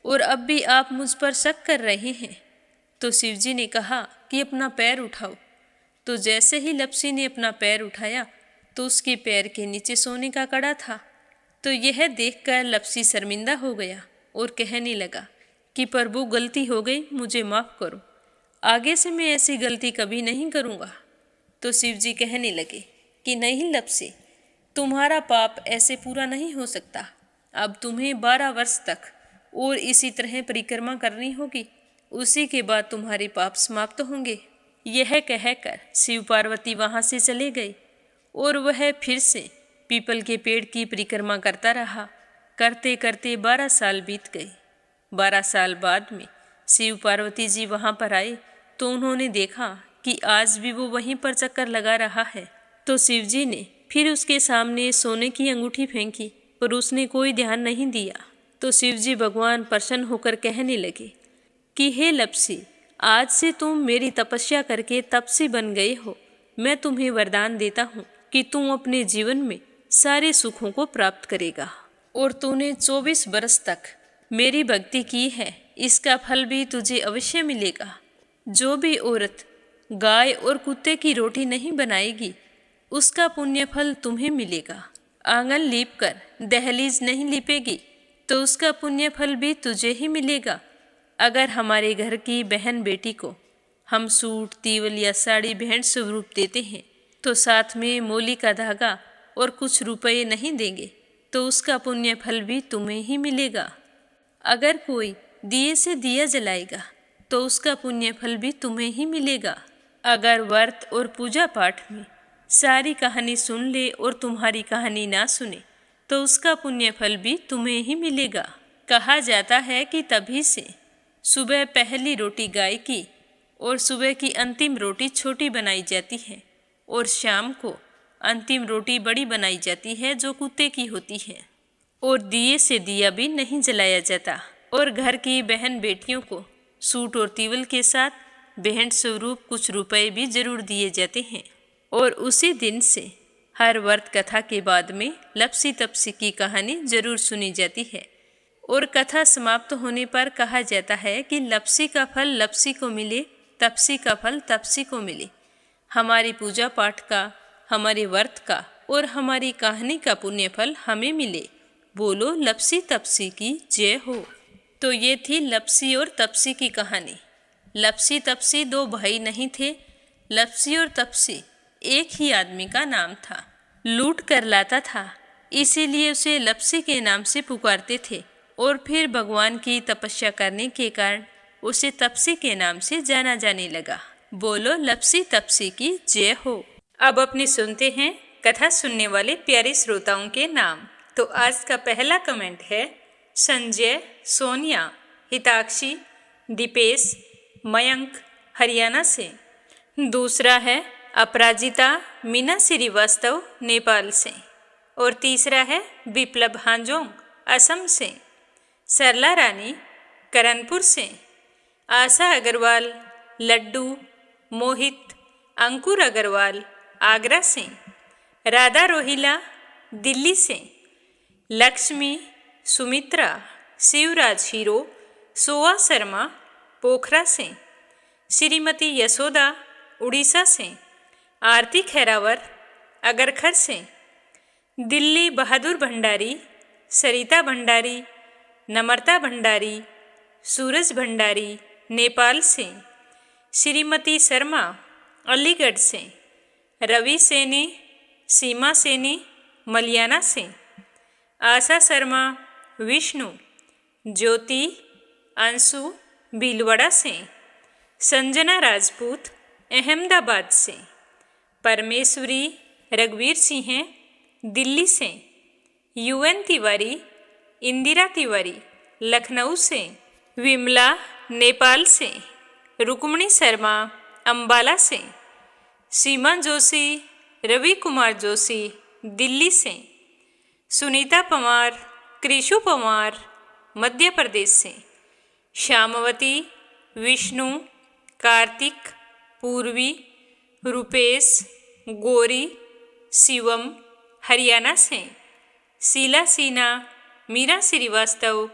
S2: और अब भी आप मुझ पर शक कर रहे हैं। तो शिवजी ने कहा कि अपना पैर उठाओ। तो जैसे ही लपसी ने अपना पैर उठाया तो उसके पैर के नीचे सोने का कड़ा था। तो यह देखकर लपसी शर्मिंदा हो गया और कहने लगा कि प्रभु, गलती हो गई, मुझे माफ़ करो, आगे से मैं ऐसी गलती कभी नहीं करूँगा। तो शिवजी कहने लगे कि नहीं लपसी, तुम्हारा पाप ऐसे पूरा नहीं हो सकता, अब तुम्हें 12 वर्ष तक और इसी तरह परिक्रमा करनी होगी, उसी के बाद तुम्हारे पाप समाप्त होंगे। यह कहकर शिव पार्वती वहाँ से चले गए और वह फिर से पीपल के पेड़ की परिक्रमा करता रहा। करते करते 12 साल बीत गए। 12 साल बाद में शिव पार्वती जी वहाँ पर आए तो उन्होंने देखा कि आज भी वो वहीं पर चक्कर लगा रहा है। तो शिवजी ने फिर उसके सामने सोने की अंगूठी फेंकी पर उसने कोई ध्यान नहीं दिया। तो शिवजी भगवान प्रसन्न होकर कहने लगे कि हे लपसी, आज से तुम मेरी तपस्या करके तपसी बन गए हो। मैं तुम्हें वरदान देता हूँ कि तुम अपने जीवन में सारे सुखों को प्राप्त करेगा। और तूने 24 बरस तक मेरी भक्ति की है, इसका फल भी तुझे अवश्य मिलेगा। जो भी औरत गाय और कुत्ते की रोटी नहीं बनाएगी, उसका पुण्य फल तुम्हें मिलेगा। आंगन लीप कर दहलीज नहीं लीपेगी तो उसका पुण्य फल भी तुझे ही मिलेगा। अगर हमारे घर की बहन बेटी को हम सूट, तीवल या साड़ी भेंट स्वरूप देते हैं तो साथ में मोली का धागा और कुछ रुपये नहीं देंगे तो उसका पुण्य फल भी तुम्हें ही मिलेगा। अगर कोई दिए से दिया जलाएगा तो उसका पुण्य फल भी तुम्हें ही मिलेगा। अगर व्रत और पूजा पाठ में सारी कहानी सुन ले और तुम्हारी कहानी ना सुने तो उसका पुण्य फल भी तुम्हें ही मिलेगा। कहा जाता है कि तभी से सुबह पहली रोटी गाय की और सुबह की अंतिम रोटी छोटी बनाई जाती है और शाम को अंतिम रोटी बड़ी बनाई जाती है जो कुत्ते की होती है। और दिए से दिया भी नहीं जलाया जाता। और घर की बहन बेटियों को सूट और तीवल के साथ भेंट स्वरूप कुछ रुपए भी जरूर दिए जाते हैं। और उसी दिन से हर व्रत कथा के बाद में लपसी तपसी की कहानी जरूर सुनी जाती है। और कथा समाप्त होने पर कहा जाता है कि लपसी का फल लपसी को मिले, तपसी का फल तपसी को मिले। हमारी पूजा पाठ का, हमारे व्रत का और हमारी कहानी का पुण्य फल हमें मिले। बोलो लपसी तपसी की जय हो। तो ये थी लपसी और तपसी की कहानी। लपसी तपसी 2 भाई नहीं थे। लपसी और तपसी एक ही आदमी का नाम था। लूट कर लाता था, इसीलिए उसे लपसी के नाम से पुकारते थे। और फिर भगवान की तपस्या करने के कारण उसे तपसी के नाम से जाना जाने लगा। बोलो लपसी तपसी की जय हो। अब अपनी सुनते हैं कथा सुनने वाले प्यारे श्रोताओं के नाम। तो आज का पहला कमेंट है संजय, सोनिया, हिताक्षी, दीपेश, मयंक हरियाणा से। दूसरा है अपराजिता मीना श्रीवास्तव नेपाल से। और तीसरा है विप्लव हांजोंग असम से। सरला रानी करणपुर से। आशा अग्रवाल, लड्डू, मोहित, अंकुर अग्रवाल,
S1: आगरा से, राधा रोहिला दिल्ली से, लक्ष्मी सुमित्रा शिवराज हीरो सोआ शर्मा पोखरा से, श्रीमती यशोदा उड़ीसा से, आरती खैरावर अगरखर से, दिल्ली बहादुर भंडारी, सरिता भंडारी, नम्रता भंडारी, सूरज भंडारी नेपाल से, श्रीमती शर्मा अलीगढ़ से, रवि सैनी, सीमा सैनी मलियाना से, आशा शर्मा विष्णु, ज्योति अंशु भीलवाड़ा से, संजना राजपूत अहमदाबाद से, परमेश्वरी रघुवीर सिंह दिल्ली से, यूएन तिवारी इंदिरा तिवारी लखनऊ से, विमला नेपाल से, रुक्मणी शर्मा अंबाला से, सीमा जोशी रवि कुमार जोशी दिल्ली से, सुनीता पवार कृषु पवार मध्य प्रदेश से, श्यामवती विष्णु कार्तिक पूर्वी रुपेश गौरी शिवम हरियाणा से, शीला सिन्हा मीरा श्रीवास्तव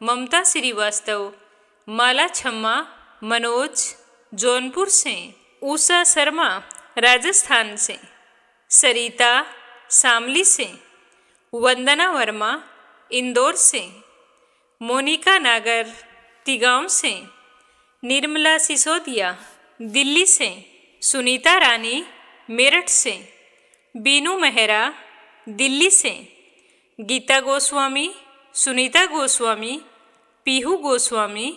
S1: ममता श्रीवास्तव माला छम्मा मनोज जौनपुर से, उषा शर्मा राजस्थान से, सरिता शामली से, वंदना वर्मा इंदौर से, मोनिका नागर तिगांव से, निर्मला सिसोदिया दिल्ली से, सुनीता रानी मेरठ से, बीनू मेहरा दिल्ली से, गीता गोस्वामी सुनीता गोस्वामी पीहू गोस्वामी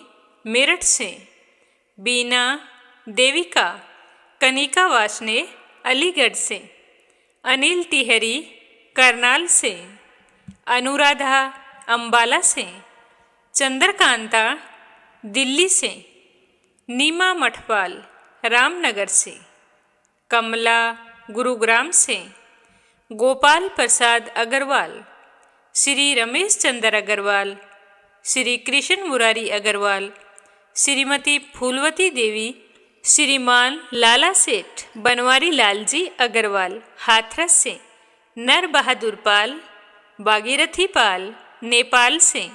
S1: मेरठ से, बीना देविका कनिका वासने अलीगढ़ से, अनिल तिहरी करनाल से, अनुराधा अंबाला से, चंद्रकांता दिल्ली से, नीमा मठपाल रामनगर से, कमला गुरुग्राम से, गोपाल प्रसाद अग्रवाल, श्री रमेश चंद्र अग्रवाल, श्री कृष्ण मुरारी अग्रवाल, श्रीमती फूलवती देवी, श्रीमान लाला सेठ बनवारी लाल जी अग्रवाल हाथरस से, नर बहादुर पाल भागीरथी पाल नेपाल से,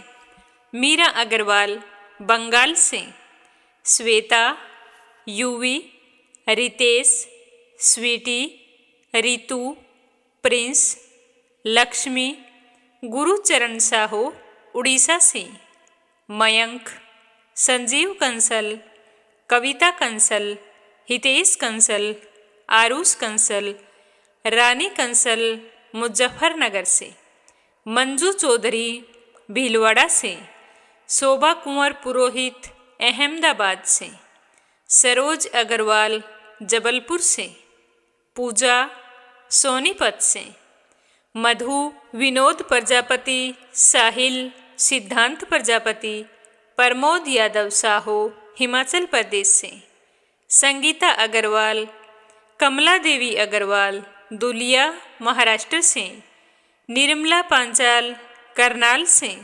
S1: मीरा अग्रवाल बंगाल से, श्वेता यूवी रितेश स्वीटी रितु प्रिंस लक्ष्मी गुरुचरण साहू उड़ीसा से, मयंक संजीव कंसल कविता कंसल हितेश कंसल आरुष कंसल रानी कंसल मुजफ्फरनगर से, मंजू चौधरी भीलवाड़ा से, शोभा कुंवर पुरोहित अहमदाबाद से, सरोज अग्रवाल जबलपुर से, पूजा सोनीपत से, मधु विनोद प्रजापति साहिल सिद्धांत प्रजापति प्रमोद यादव साहू हिमाचल प्रदेश से, संगीता अग्रवाल कमला देवी अग्रवाल दुलिया महाराष्ट्र से, निर्मला पांचाल करनाल से,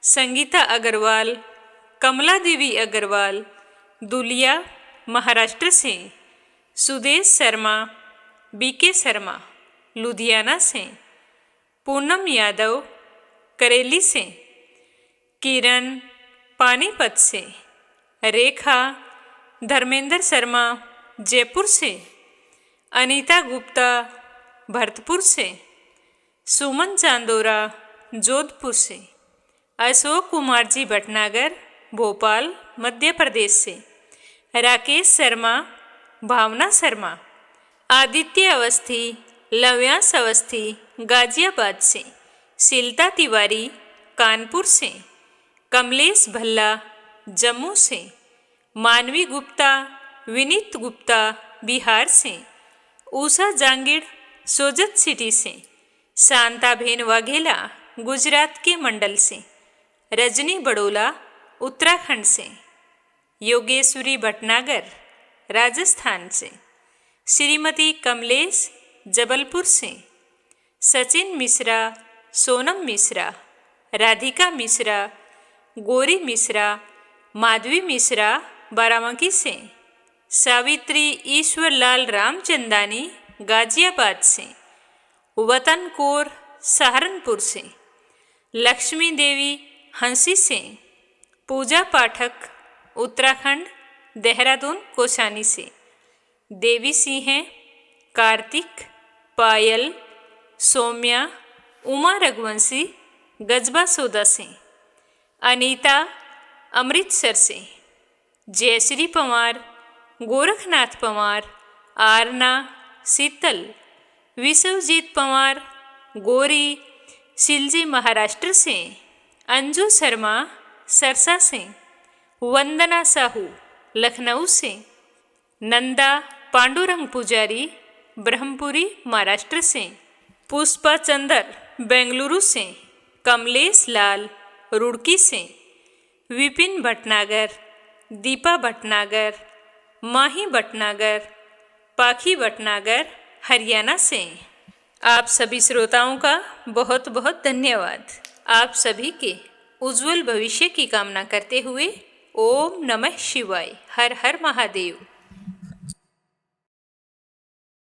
S1: संगीता अग्रवाल कमला देवी अग्रवाल दुलिया महाराष्ट्र से, सुदेश शर्मा बीके शर्मा लुधियाना से, पूनम यादव करेली से, किरण पानीपत से, रेखा धर्मेंद्र शर्मा जयपुर से, अनीता गुप्ता भरतपुर से, सुमन चांदोरा जोधपुर से, अशोक कुमार जी भटनागर भोपाल मध्य प्रदेश से, राकेश शर्मा भावना शर्मा, आदित्य अवस्थी लव्यांश अवस्थी गाजियाबाद से, शीलता तिवारी कानपुर से, कमलेश भल्ला जम्मू से, मानवी गुप्ता विनीत गुप्ता बिहार से, उषा जांगिड़ सोजत सिटी से, शांताबेन वाघेला गुजरात के मंडल से, रजनी बड़ोला उत्तराखंड से, योगेश्वरी भटनागर राजस्थान से, श्रीमती कमलेश जबलपुर से, सचिन मिश्रा सोनम मिश्रा, राधिका मिश्रा गौरी मिश्रा माधवी मिश्रा बाराबंकी से, सावित्री ईश्वरलाल रामचंदानी गाजियाबाद से, वतन कौर सहारनपुर से, लक्ष्मी देवी हंसी से, पूजा पाठक उत्तराखंड देहरादून कोसानी से, देवी सिंह कार्तिक, पायल, सौम्या, उमा रघुवंशी गजबा सौदा से, अनीता अमृतसर से, जयश्री पंवार, गोरखनाथ पंवार, आरना, शीतल, विश्वजीत पंवार, गोरी, सिलजी महाराष्ट्र से, अंजू शर्मा सरसा से, वंदना साहू लखनऊ से, नंदा पांडुरंग पुजारी ब्रह्मपुरी महाराष्ट्र से, पुष्पा चंदर बेंगलुरु से, कमलेश लाल रुड़की से, विपिन भटनागर, दीपा भटनागर, माही भटनागर, पाखी भटनागर हरियाणा से। आप सभी श्रोताओं का बहुत बहुत धन्यवाद। आप सभी के उज्जवल भविष्य की कामना करते हुए ओम नमः शिवाय, हर हर महादेव।